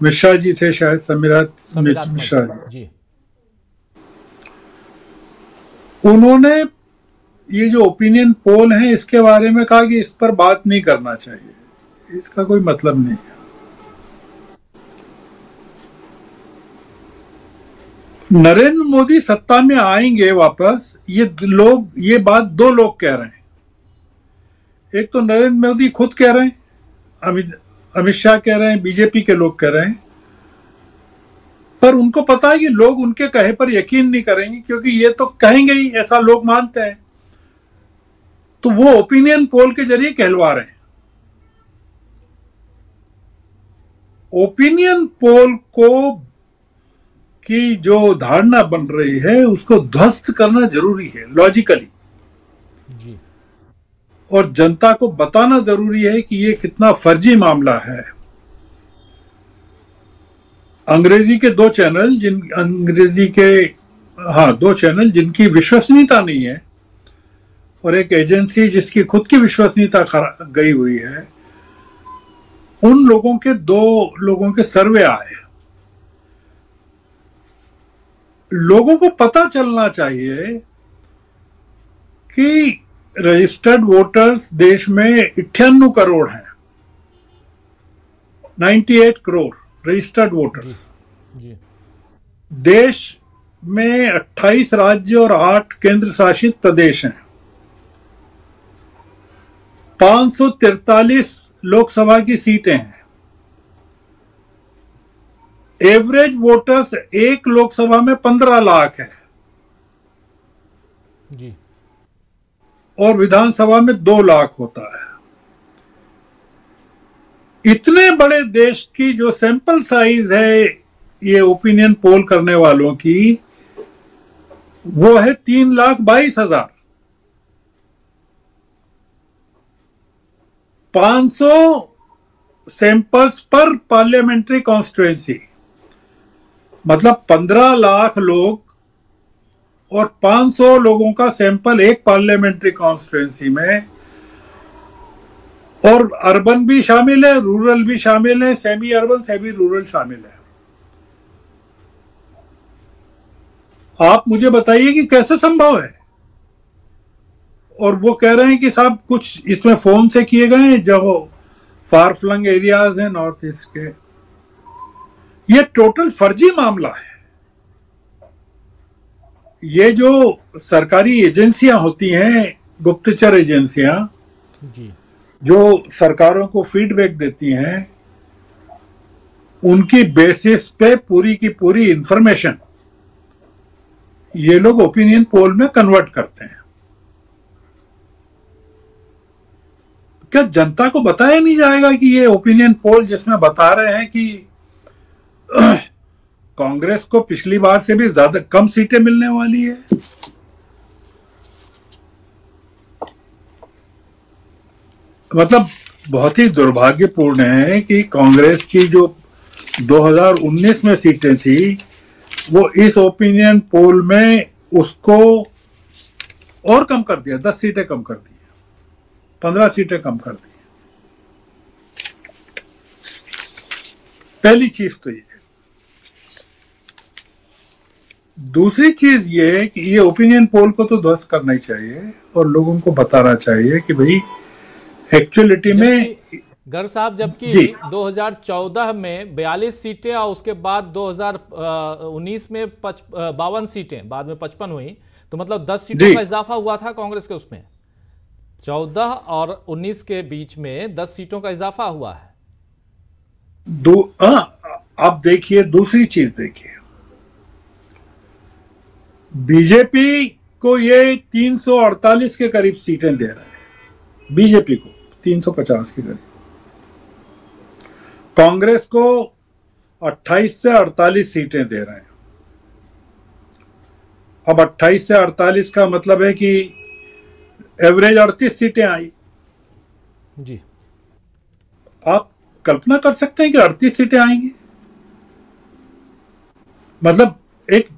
मिश्रा जी थे, शायद समीरात मिश्रा जी, उन्होंने ये जो ओपिनियन पोल है इसके बारे में कहा कि इस पर बात नहीं करना चाहिए, इसका कोई मतलब नहीं है। नरेंद्र मोदी सत्ता में आएंगे वापस, ये बात दो लोग कह रहे हैं। एक तो नरेंद्र मोदी खुद कह रहे हैं, अमित शाह कह रहे हैं, बीजेपी के लोग कह रहे हैं, पर उनको पता है कि लोग उनके कहे पर यकीन नहीं करेंगे, क्योंकि ये तो कहेंगे ही, ऐसा लोग मानते हैं। तो वो ओपिनियन पोल के जरिए कहलवा रहे हैं। ओपिनियन पोल को की जो धारणा बन रही है उसको ध्वस्त करना जरूरी है लॉजिकली जी। और जनता को बताना जरूरी है कि ये कितना फर्जी मामला है। अंग्रेजी के दो चैनल दो चैनल जिनकी विश्वसनीयता नहीं है, और एक एजेंसी जिसकी खुद की विश्वसनीयता गई हुई है, उन लोगों के 2 लोगों के सर्वे आए। लोगों को पता चलना चाहिए कि रजिस्टर्ड वोटर्स देश में 98 करोड़ हैं, 98 करोड़ रजिस्टर्ड वोटर्स। देश में 28 राज्य और 8 केंद्र शासित प्रदेश हैं। 543 लोकसभा की सीटें हैं। एवरेज वोटर्स एक लोकसभा में 15 लाख है जी, और विधानसभा में 2 लाख होता है। इतने बड़े देश की जो सैंपल साइज है ये ओपिनियन पोल करने वालों की, वो है 3,22,000। 500 सैंपल्स पर पार्लियामेंट्री कॉन्स्टिट्यूएंसी, मतलब 15 लाख लोग और 500 लोगों का सैंपल एक पार्लियामेंट्री कॉन्स्टिट्यूएंसी में। और अर्बन भी शामिल है, रूरल भी शामिल है, सेमी अर्बन सेमी रूरल शामिल है। आप मुझे बताइए कि कैसे संभव है। और वो कह रहे हैं कि साहब कुछ इसमें फोन से किए गए हैं जो फार फ्लंग एरियाज हैं नॉर्थ ईस्ट के। ये टोटल फर्जी मामला है। ये जो सरकारी एजेंसियां होती हैं, गुप्तचर एजेंसियां जो सरकारों को फीडबैक देती हैं, उनकी बेसिस पे पूरी की पूरी इंफॉर्मेशन ये लोग ओपिनियन पोल में कन्वर्ट करते हैं। क्या जनता को बताया नहीं जाएगा कि ये ओपिनियन पोल जिसमें बता रहे हैं कि कांग्रेस को पिछली बार से भी ज्यादा कम सीटें मिलने वाली है? मतलब बहुत ही दुर्भाग्यपूर्ण है कि कांग्रेस की जो 2019 में सीटें थी वो इस ओपिनियन पोल में उसको और कम कर दिया, 10 सीटें कम कर दी, 15 सीटें कम कर दी। पहली चीज तो ये। दूसरी चीज ये है कि ये ओपिनियन पोल को तो ध्वस्त करना ही चाहिए और लोगों को बताना चाहिए कि भाई एक्चुअलिटी में गर साहब, जबकि 2014 में 42 सीटें और उसके बाद 2019 में 52 सीटें, बाद में 55 हुई, तो मतलब 10 सीटों का इजाफा हुआ था कांग्रेस के उसमें। 14 और 19 के बीच में 10 सीटों का इजाफा हुआ है। आप देखिए, दूसरी चीज देखिए, बीजेपी को ये 348 के करीब सीटें दे रहे हैं, बीजेपी को 350 के करीब। कांग्रेस को 28 से 48 सीटें दे रहे हैं। अब 28 से 48 का मतलब है कि एवरेज 38 सीटें आई जी। आप कल्पना कर सकते हैं कि 38 सीटें आएंगी? मतलब एक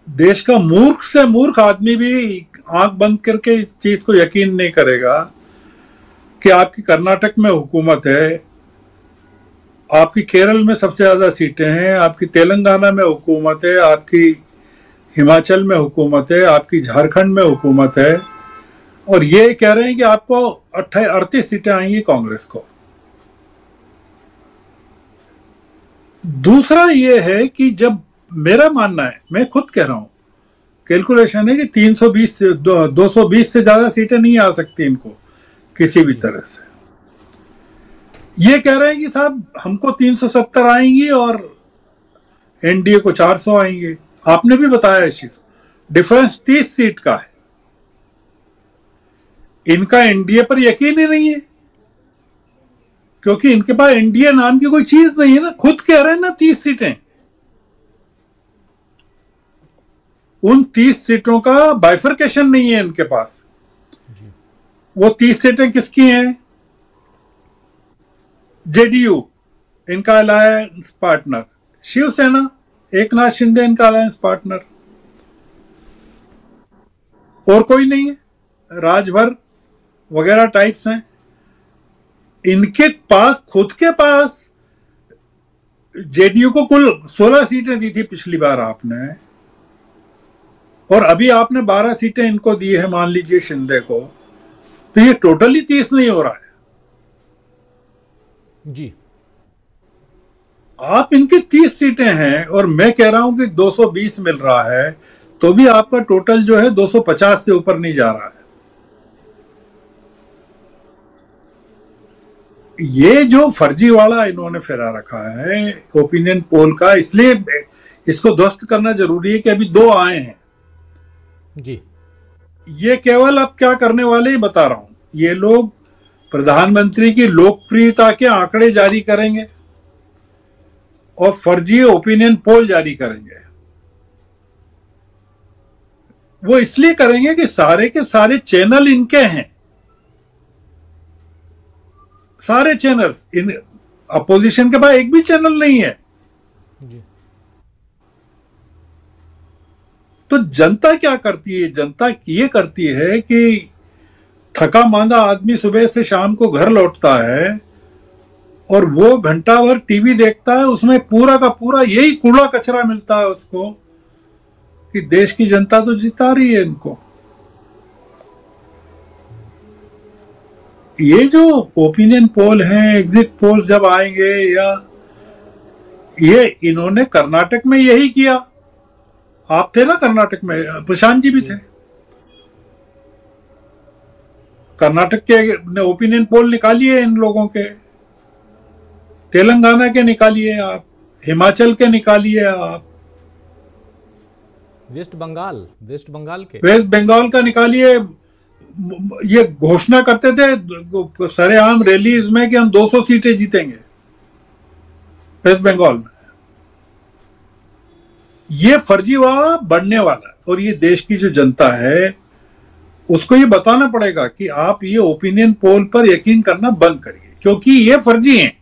देश का मूर्ख से मूर्ख आदमी भी आंख बंद करके इस चीज को यकीन नहीं करेगा कि आपकी कर्नाटक में हुकूमत है, आपकी केरल में सबसे ज्यादा सीटें हैं, आपकी तेलंगाना में हुकूमत है, आपकी हिमाचल में हुकूमत है, आपकी झारखंड में हुकूमत है, और ये कह रहे हैं कि आपको 38 सीटें आएंगी कांग्रेस को। दूसरा ये है कि जब मेरा मानना है, मैं खुद कह रहा हूं, कैलकुलेशन है कि 320 से 220 से ज्यादा सीटें नहीं आ सकती इनको किसी भी तरह से। ये कह रहे हैं कि साहब हमको 370 आएंगी और एनडीए को 400 आएंगे। आपने भी बताया इस चीज, डिफरेंस 30 सीट का है। इनका एनडीए पर यकीन ही नहीं है क्योंकि इनके पास एनडीए नाम की कोई चीज नहीं है ना। खुद कह रहे हैं ना 30 सीटें। उन 30 सीटों का बाइफर्केशन नहीं है इनके पास। वो 30 सीटें किसकी हैं? जेडीयू इनका अलायंस पार्टनर, शिवसेना एकनाथ शिंदे इनका अलायंस पार्टनर, और कोई नहीं है। राजभर वगैरह टाइप्स हैं। इनके पास खुद के पास जेडीयू को कुल 16 सीटें दी थी पिछली बार आपने, और अभी आपने 12 सीटें इनको दी है, मान लीजिए शिंदे को, तो ये टोटली 30 नहीं हो रहा है जी। आप इनकी 30 सीटें हैं और मैं कह रहा हूं कि 220 मिल रहा है, तो भी आपका टोटल जो है 250 से ऊपर नहीं जा रहा है। ये जो फर्जीवाड़ा इन्होंने फैला रखा है ओपिनियन पोल का, इसलिए इसको ध्वस्त करना जरूरी है कि अभी 2 आए हैं जी। ये केवल अब क्या करने वाले ही बता रहा हूं, ये लोग प्रधानमंत्री की लोकप्रियता के आंकड़े जारी करेंगे और फर्जी ओपिनियन पोल जारी करेंगे। वो इसलिए करेंगे कि सारे के सारे चैनल इनके हैं, सारे चैनल्स, इन अपोजिशन के पास एक भी चैनल नहीं है जी। तो जनता क्या करती है? जनता ये करती है कि थका मांदा आदमी सुबह से शाम को घर लौटता है और वो घंटा भर टीवी देखता है, उसमें पूरा का पूरा यही कूड़ा कचरा मिलता है उसको कि देश की जनता तो जिता रही है इनको। ये जो ओपिनियन पोल हैं, एग्जिट पोल जब आएंगे, या ये इन्होंने कर्नाटक में यही किया, आप थे ना कर्नाटक में, प्रशांत जी भी थे, कर्नाटक के ओपिनियन पोल निकालिए इन लोगों के, तेलंगाना के निकालिए आप, हिमाचल के निकालिए आप, वेस्ट बंगाल के, वेस्ट बंगाल का निकालिए। ये घोषणा करते थे सरेआम रैलीज में कि हम 200 सीटें जीतेंगे वेस्ट बंगाल में। ये फर्जीवाड़ा बढ़ने वाला है और ये देश की जो जनता है उसको ये बताना पड़ेगा कि आप ये ओपिनियन पोल पर यकीन करना बंद करिए, क्योंकि ये फर्जी हैं।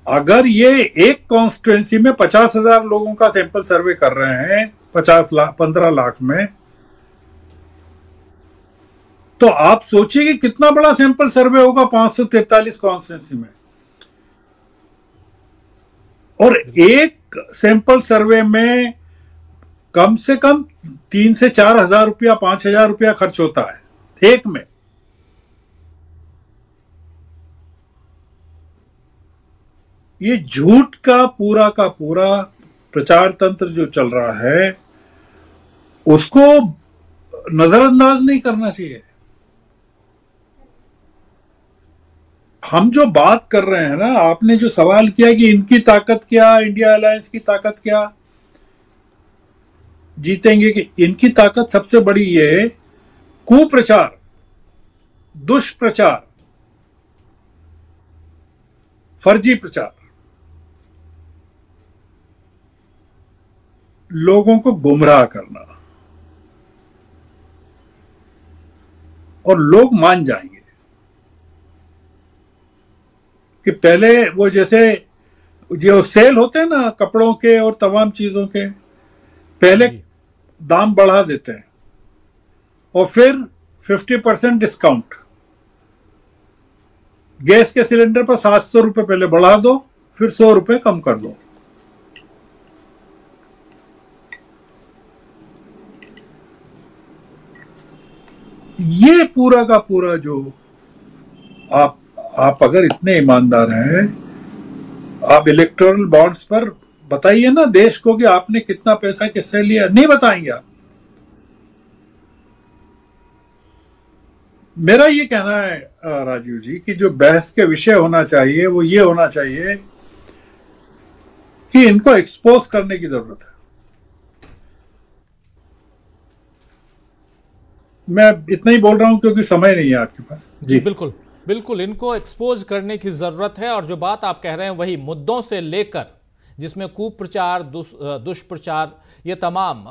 अगर ये एक कॉन्स्टिट्यूएंसी में 50,000 लोगों का सैंपल सर्वे कर रहे हैं 15 लाख में, तो आप सोचिए कि कितना बड़ा सैंपल सर्वे होगा 543 कॉन्स्टिट्यूएंसी में। और एक सैंपल सर्वे में कम से कम 3 से 4 हजार रुपया, 5,000 रुपया खर्च होता है एक में। ये झूठ का पूरा प्रचार तंत्र जो चल रहा है उसको नजरअंदाज नहीं करना चाहिए। हम जो बात कर रहे हैं ना, आपने जो सवाल किया कि इनकी ताकत क्या, इंडिया अलायंस की ताकत क्या, जीतेंगे कि, इनकी ताकत सबसे बड़ी ये कुप्रचार, दुष्प्रचार, फर्जी प्रचार, लोगों को गुमराह करना, और लोग मान जाएंगे कि पहले वो जैसे जो सेल होते हैं ना कपड़ों के और तमाम चीजों के, पहले दाम बढ़ा देते हैं और फिर 50% डिस्काउंट, गैस के सिलेंडर पर 700 रुपए पहले बढ़ा दो, फिर 100 रुपए कम कर दो। ये पूरा का पूरा जो आप अगर इतने ईमानदार हैं, आप इलेक्टोरल बॉन्ड्स पर बताइए ना देश को कि आपने कितना पैसा किससे लिया, नहीं बताएंगे आप। मेरा ये कहना है राजीव जी कि जो बहस के विषय होना चाहिए वो ये होना चाहिए कि इनको एक्सपोज करने की जरूरत है। मैं इतना ही बोल रहा हूं क्योंकि समय नहीं है आपके पास। जी बिल्कुल इनको एक्सपोज करने की जरूरत है। और जो बात आप कह रहे हैं वही मुद्दों से लेकर, जिसमें कुप्रचार, दुष्प्रचार, ये तमाम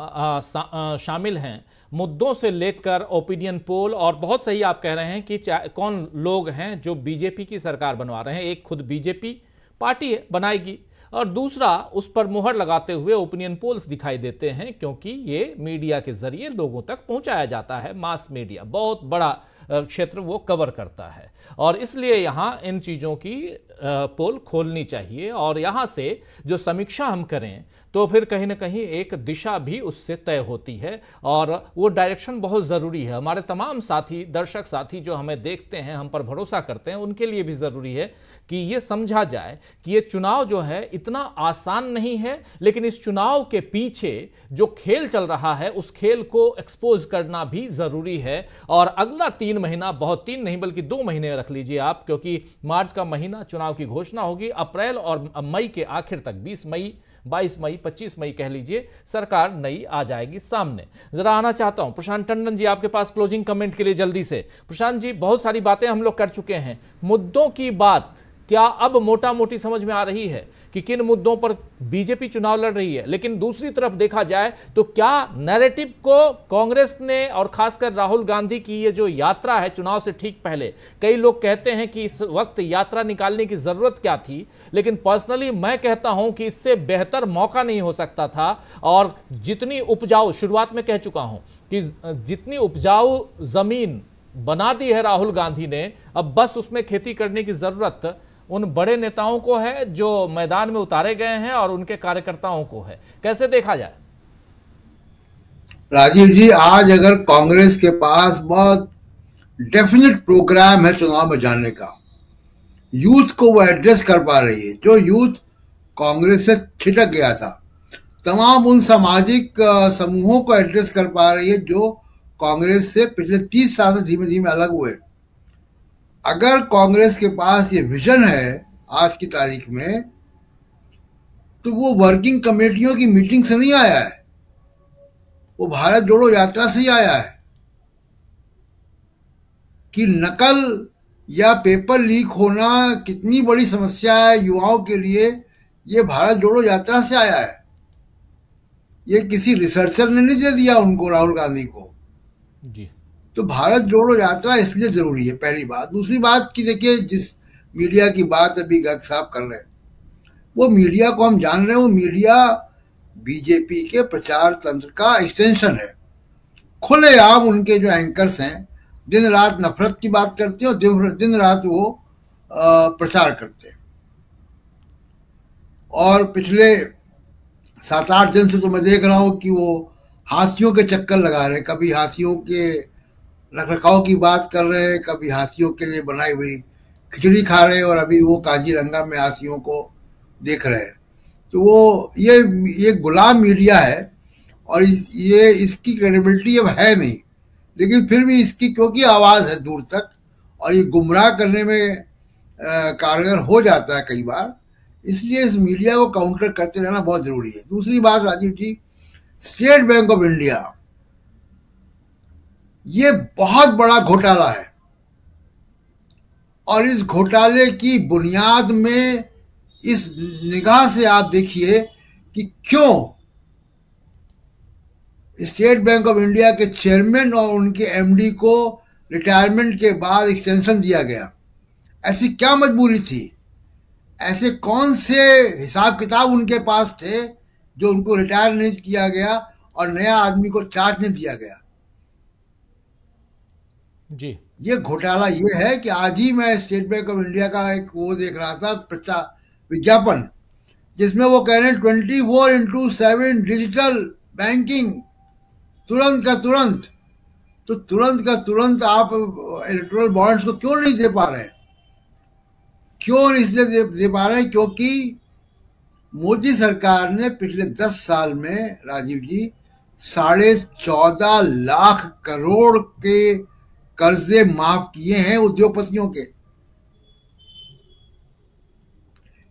शामिल हैं, मुद्दों से लेकर ओपिनियन पोल। और बहुत सही आप कह रहे हैं कि कौन लोग हैं जो बीजेपी की सरकार बनवा रहे हैं। एक खुद बीजेपी पार्टी बनाएगी और दूसरा उस पर मुहर लगाते हुए ओपिनियन पोल्स दिखाई देते हैं, क्योंकि ये मीडिया के जरिए लोगों तक पहुंचाया जाता है। मास मीडिया बहुत बड़ा क्षेत्र वो कवर करता है, और इसलिए यहाँ इन चीज़ों की पोल खोलनी चाहिए, और यहाँ से जो समीक्षा हम करें तो फिर कहीं ना कहीं एक दिशा भी उससे तय होती है, और वो डायरेक्शन बहुत ज़रूरी है। हमारे तमाम साथी, दर्शक साथी जो हमें देखते हैं, हम पर भरोसा करते हैं, उनके लिए भी ज़रूरी है कि ये समझा जाए कि ये चुनाव जो है इतना आसान नहीं है, लेकिन इस चुनाव के पीछे जो खेल चल रहा है उस खेल को एक्सपोज करना भी ज़रूरी है। और अगला 3 महीना, बहुत 3 नहीं बल्कि 2 महीने रख लीजिए आप, क्योंकि मार्च का महीना चुनाव की घोषणा होगी, अप्रैल और मई के आखिर तक 20 मई, 22 मई, 25 मई कह लीजिए, सरकार नई आ जाएगी सामने। जरा आना चाहता हूं प्रशांत टंडन जी आपके पास क्लोजिंग कमेंट के लिए जल्दी से। प्रशांत जी, बहुत सारी बातें हम लोग कर चुके हैं, मुद्दों की बात क्या अब मोटा मोटी समझ में आ रही है कि किन मुद्दों पर बीजेपी चुनाव लड़ रही है, लेकिन दूसरी तरफ देखा जाए तो क्या नैरेटिव को कांग्रेस ने और खासकर राहुल गांधी की ये जो यात्रा है चुनाव से ठीक पहले, कई लोग कहते हैं कि इस वक्त यात्रा निकालने की जरूरत क्या थी, लेकिन पर्सनली मैं कहता हूं कि इससे बेहतर मौका नहीं हो सकता था। और जितनी उपजाऊ, शुरुआत में कह चुका हूं कि जितनी उपजाऊ जमीन बना दी है राहुल गांधी ने, अब बस उसमें खेती करने की जरूरत उन बड़े नेताओं को है जो मैदान में उतारे गए हैं और उनके कार्यकर्ताओं को है। कैसे देखा जाए? राजीव जी, आज अगर कांग्रेस के पास बहुत डेफिनेट प्रोग्राम है चुनाव में जाने का, यूथ को वो एड्रेस कर पा रही है, जो यूथ कांग्रेस से छिटक गया था, तमाम उन सामाजिक समूहों को एड्रेस कर पा रही है जो कांग्रेस से पिछले 30 साल से धीमे धीमे अलग हुए। अगर कांग्रेस के पास ये विजन है आज की तारीख में, तो वो वर्किंग कमेटियों की मीटिंग से नहीं आया है, वो भारत जोड़ो यात्रा से ही आया है। कि नकल या पेपर लीक होना कितनी बड़ी समस्या है युवाओं के लिए, ये भारत जोड़ो यात्रा से आया है। ये किसी रिसर्चर ने नहीं दे दिया उनको, राहुल गांधी को जी। तो भारत जोड़ो यात्रा इसलिए जरूरी है, पहली बात। दूसरी बात कि देखिए, जिस मीडिया की बात अभी गग साहब कर रहे हैं, वो मीडिया को हम जान रहे हैं, वो मीडिया बीजेपी के प्रचार तंत्र का एक्सटेंशन है। खुलेआम उनके जो एंकर्स हैं दिन रात नफरत की बात करते हैं और दिन रात वो प्रचार करते हैं। और पिछले 7-8 दिन से तो मैं देख रहा हूं कि वो हाथियों के चक्कर लगा रहे हैं, कभी हाथियों के रखरखाव की बात कर रहे हैं, कभी हाथियों के लिए बनाई हुई खिचड़ी खा रहे हैं, और अभी वो काजीरंगा में हाथियों को देख रहे हैं। तो वो ये गुलाम मीडिया है, और ये इसकी क्रेडिबिलिटी अब है नहीं, लेकिन फिर भी इसकी क्योंकि आवाज़ है दूर तक और ये गुमराह करने में कारगर हो जाता है कई बार, इसलिए इस मीडिया को काउंटर करते रहना बहुत जरूरी है। दूसरी बात राजीव जी, स्टेट बैंक ऑफ इंडिया, ये बहुत बड़ा घोटाला है, और इस घोटाले की बुनियाद में इस निगाह से आप देखिए कि क्यों स्टेट बैंक ऑफ इंडिया के चेयरमैन और उनके एमडी को रिटायरमेंट के बाद एक्सटेंशन दिया गया। ऐसी क्या मजबूरी थी? ऐसे कौन से हिसाब किताब उनके पास थे जो उनको रिटायर नहीं किया गया और नया आदमी को चार्ज नहीं दिया गया? जी, ये घोटाला ये है कि आज ही मैं स्टेट बैंक ऑफ इंडिया का एक वो देख रहा था प्रचार विज्ञापन, जिसमें वो कह रहे हैं 24/7 डिजिटल बैंकिंग, तुरंत का तुरंत। तो तुरंत का तुरंत आप इलेक्टोरल बॉन्ड्स को क्यों नहीं दे पा रहे हैं? क्यों इसलिए दे पा रहे हैं क्योंकि मोदी सरकार ने पिछले 10 साल में राजीव जी 14.5 लाख करोड़ के कर्जे माफ किए हैं उद्योगपतियों के।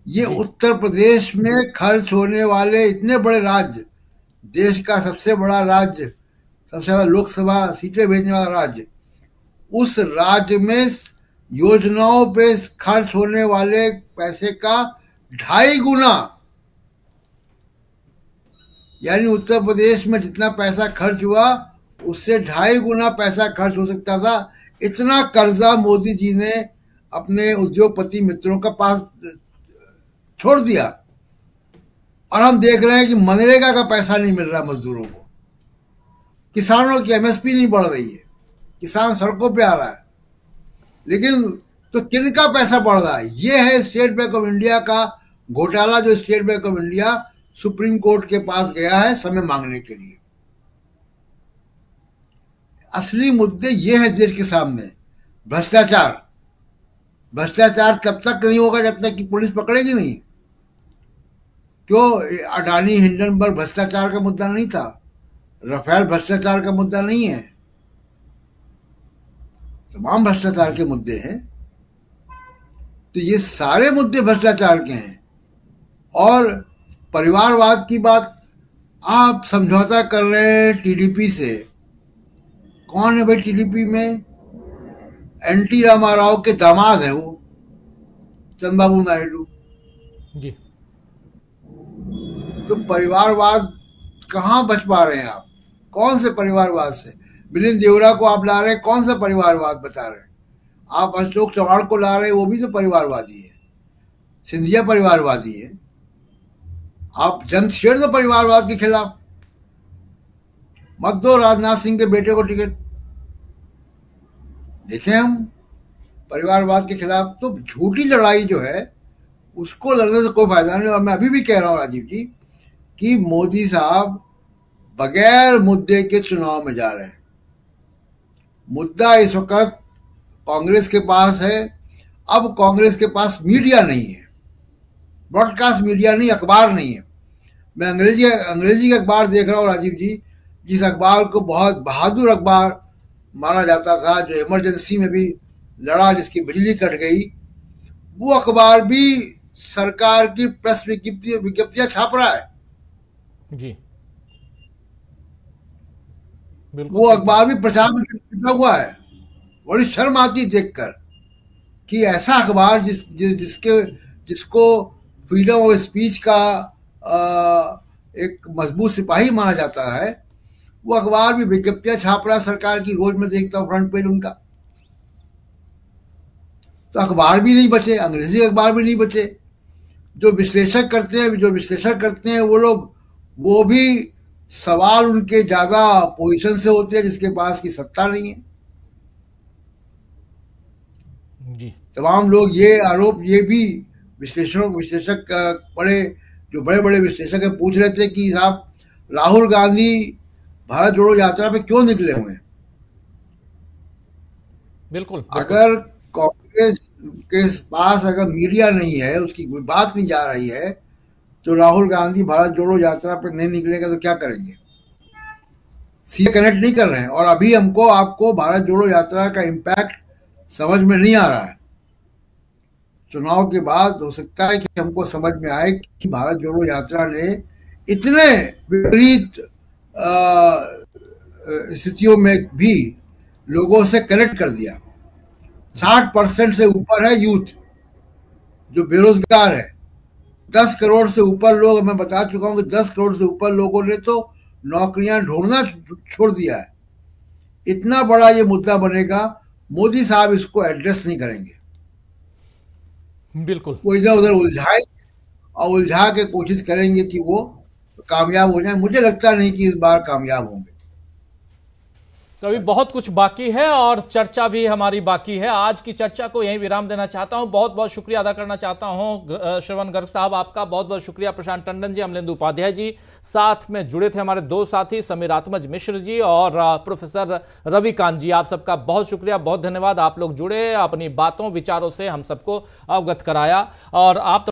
ये उत्तर प्रदेश में खर्च होने वाले इतने बड़े राज्य, देश का सबसे बड़ा राज्य, सबसे ज्यादा लोकसभा सीटें भेजने वाला राज्य, उस राज्य में योजनाओं पे खर्च होने वाले पैसे का 2.5 गुना, यानी उत्तर प्रदेश में जितना पैसा खर्च हुआ उससे 2.5 गुना पैसा खर्च हो सकता था। इतना कर्जा मोदी जी ने अपने उद्योगपति मित्रों का पास छोड़ दिया, और हम देख रहे हैं कि मनरेगा का पैसा नहीं मिल रहा मजदूरों को, किसानों की एमएसपी नहीं बढ़ रही है, किसान सड़कों पे आ रहा है। लेकिन तो किनका पैसा पड़ रहा है? ये है स्टेट बैंक ऑफ इंडिया का घोटाला, जो state bank of India supreme court के पास गया है समय मांगने के लिए। असली मुद्दे ये है देश के सामने। भ्रष्टाचार, भ्रष्टाचार तब तक नहीं होगा जब तक कि पुलिस पकड़ेगी नहीं। क्यों अडानी हिंडनबर्ग भ्रष्टाचार का मुद्दा नहीं था? राफेल भ्रष्टाचार का मुद्दा नहीं है? तमाम भ्रष्टाचार के मुद्दे हैं। तो ये सारे मुद्दे भ्रष्टाचार के हैं। और परिवारवाद की बात, आप समझौता कर रहे हैं टीडीपी से। कौन है भाई टीडीपी में? एनटी रामाराव के दामाद है वो, चंद्रबाबू नायडू जी। तो परिवारवाद कहाँ बच पा रहे हैं आप? कौन से परिवारवाद से? मिलिंद देवरा को आप ला रहे हैं, कौन सा परिवारवाद बता रहे हैं? आप अशोक चव्हाण को ला रहे हैं, वो भी तो परिवारवादी है। सिंधिया परिवारवादी है। आप जमशेद तो परिवारवाद के खिलाफ। मत दो राजनाथ सिंह के बेटे को टिकट। देखें हम परिवारवाद के खिलाफ। तो झूठी लड़ाई जो है उसको लड़ने से कोई फायदा नहीं। और मैं अभी भी कह रहा हूँ राजीव जी कि मोदी साहब बगैर मुद्दे के चुनाव में जा रहे हैं। मुद्दा इस वक्त कांग्रेस के पास है। अब कांग्रेस के पास मीडिया नहीं है, ब्रॉडकास्ट मीडिया नहीं, अखबार नहीं है। मैं अंग्रेजी का अखबार देख रहा हूँ राजीव जी, जिस अखबार को बहुत बहादुर अखबार माना जाता था, जो इमरजेंसी में भी लड़ा, जिसकी बिजली कट गई, वो अखबार भी सरकार की प्रेस विज्ञप्तियां छाप रहा है जी। बिल्कुल। वो अखबार भी प्रचार में छुपा हुआ है। बड़ी शर्म आती देखकर कि ऐसा अखबार जिसको फ्रीडम ऑफ स्पीच का एक मजबूत सिपाही माना जाता है, वो अखबार भी विज्ञप्तियां छाप रहा है सरकार की। रोज मैं देखता हूँ फ्रंट पेज उनका। तो अखबार भी नहीं बचे, अंग्रेजी अखबार भी नहीं बचे। जो विश्लेषक करते हैं वो लोग, वो भी सवाल उनके ज्यादा पोजीशन से होते हैं जिसके पास की सत्ता नहीं है जी। तमाम लोग ये आरोप, ये भी विश्लेषक बड़े बड़े विश्लेषक पूछ रहे थे कि साहब राहुल गांधी भारत जोड़ो यात्रा पे क्यों निकले हुए हैं? बिल्कुल। अगर कांग्रेस के पास अगर मीडिया नहीं है, उसकी कोई बात नहीं जा रही है, तो राहुल गांधी भारत जोड़ो यात्रा पे नहीं निकलेगा तो क्या करेंगे? सीधे कनेक्ट नहीं कर रहे हैं। और अभी आपको भारत जोड़ो यात्रा का इम्पैक्ट समझ में नहीं आ रहा है। चुनाव के बाद हो सकता है कि हमको समझ में आए कि भारत जोड़ो यात्रा ने इतने विपरीत स्थितियों में भी लोगों से कनेक्ट कर दिया। 60% से ऊपर है यूथ जो बेरोजगार है। 10 करोड़ से ऊपर लोग, मैं बता चुका हूं कि 10 करोड़ से ऊपर लोगों ने तो नौकरियां ढूंढना छोड़ दिया है। इतना बड़ा ये मुद्दा बनेगा, मोदी साहब इसको एड्रेस नहीं करेंगे। बिल्कुल। वो इधर उधर उलझाए और उलझा के कोशिश करेंगे कि वो कामयाब हो जाए। मुझे लगता नहीं कि इस बार कामयाब होंगे। तो अभी बहुत कुछ बाकी है और चर्चा भी हमारी बाकी है। आज की चर्चा को यहीं विराम देना चाहता हूं। बहुत बहुत शुक्रिया अदा करना चाहता हूं श्रवण गर्ग साहब आपका। बहुत बहुत शुक्रिया प्रशांत टंडन जी, अमलेंदु उपाध्याय जी। साथ में जुड़े थे हमारे दो साथी समीर आत्मज मिश्र जी और प्रोफेसर रविकांत जी। आप सबका बहुत शुक्रिया, बहुत धन्यवाद। आप लोग जुड़े, अपनी बातों विचारों से हम सबको अवगत कराया। और आप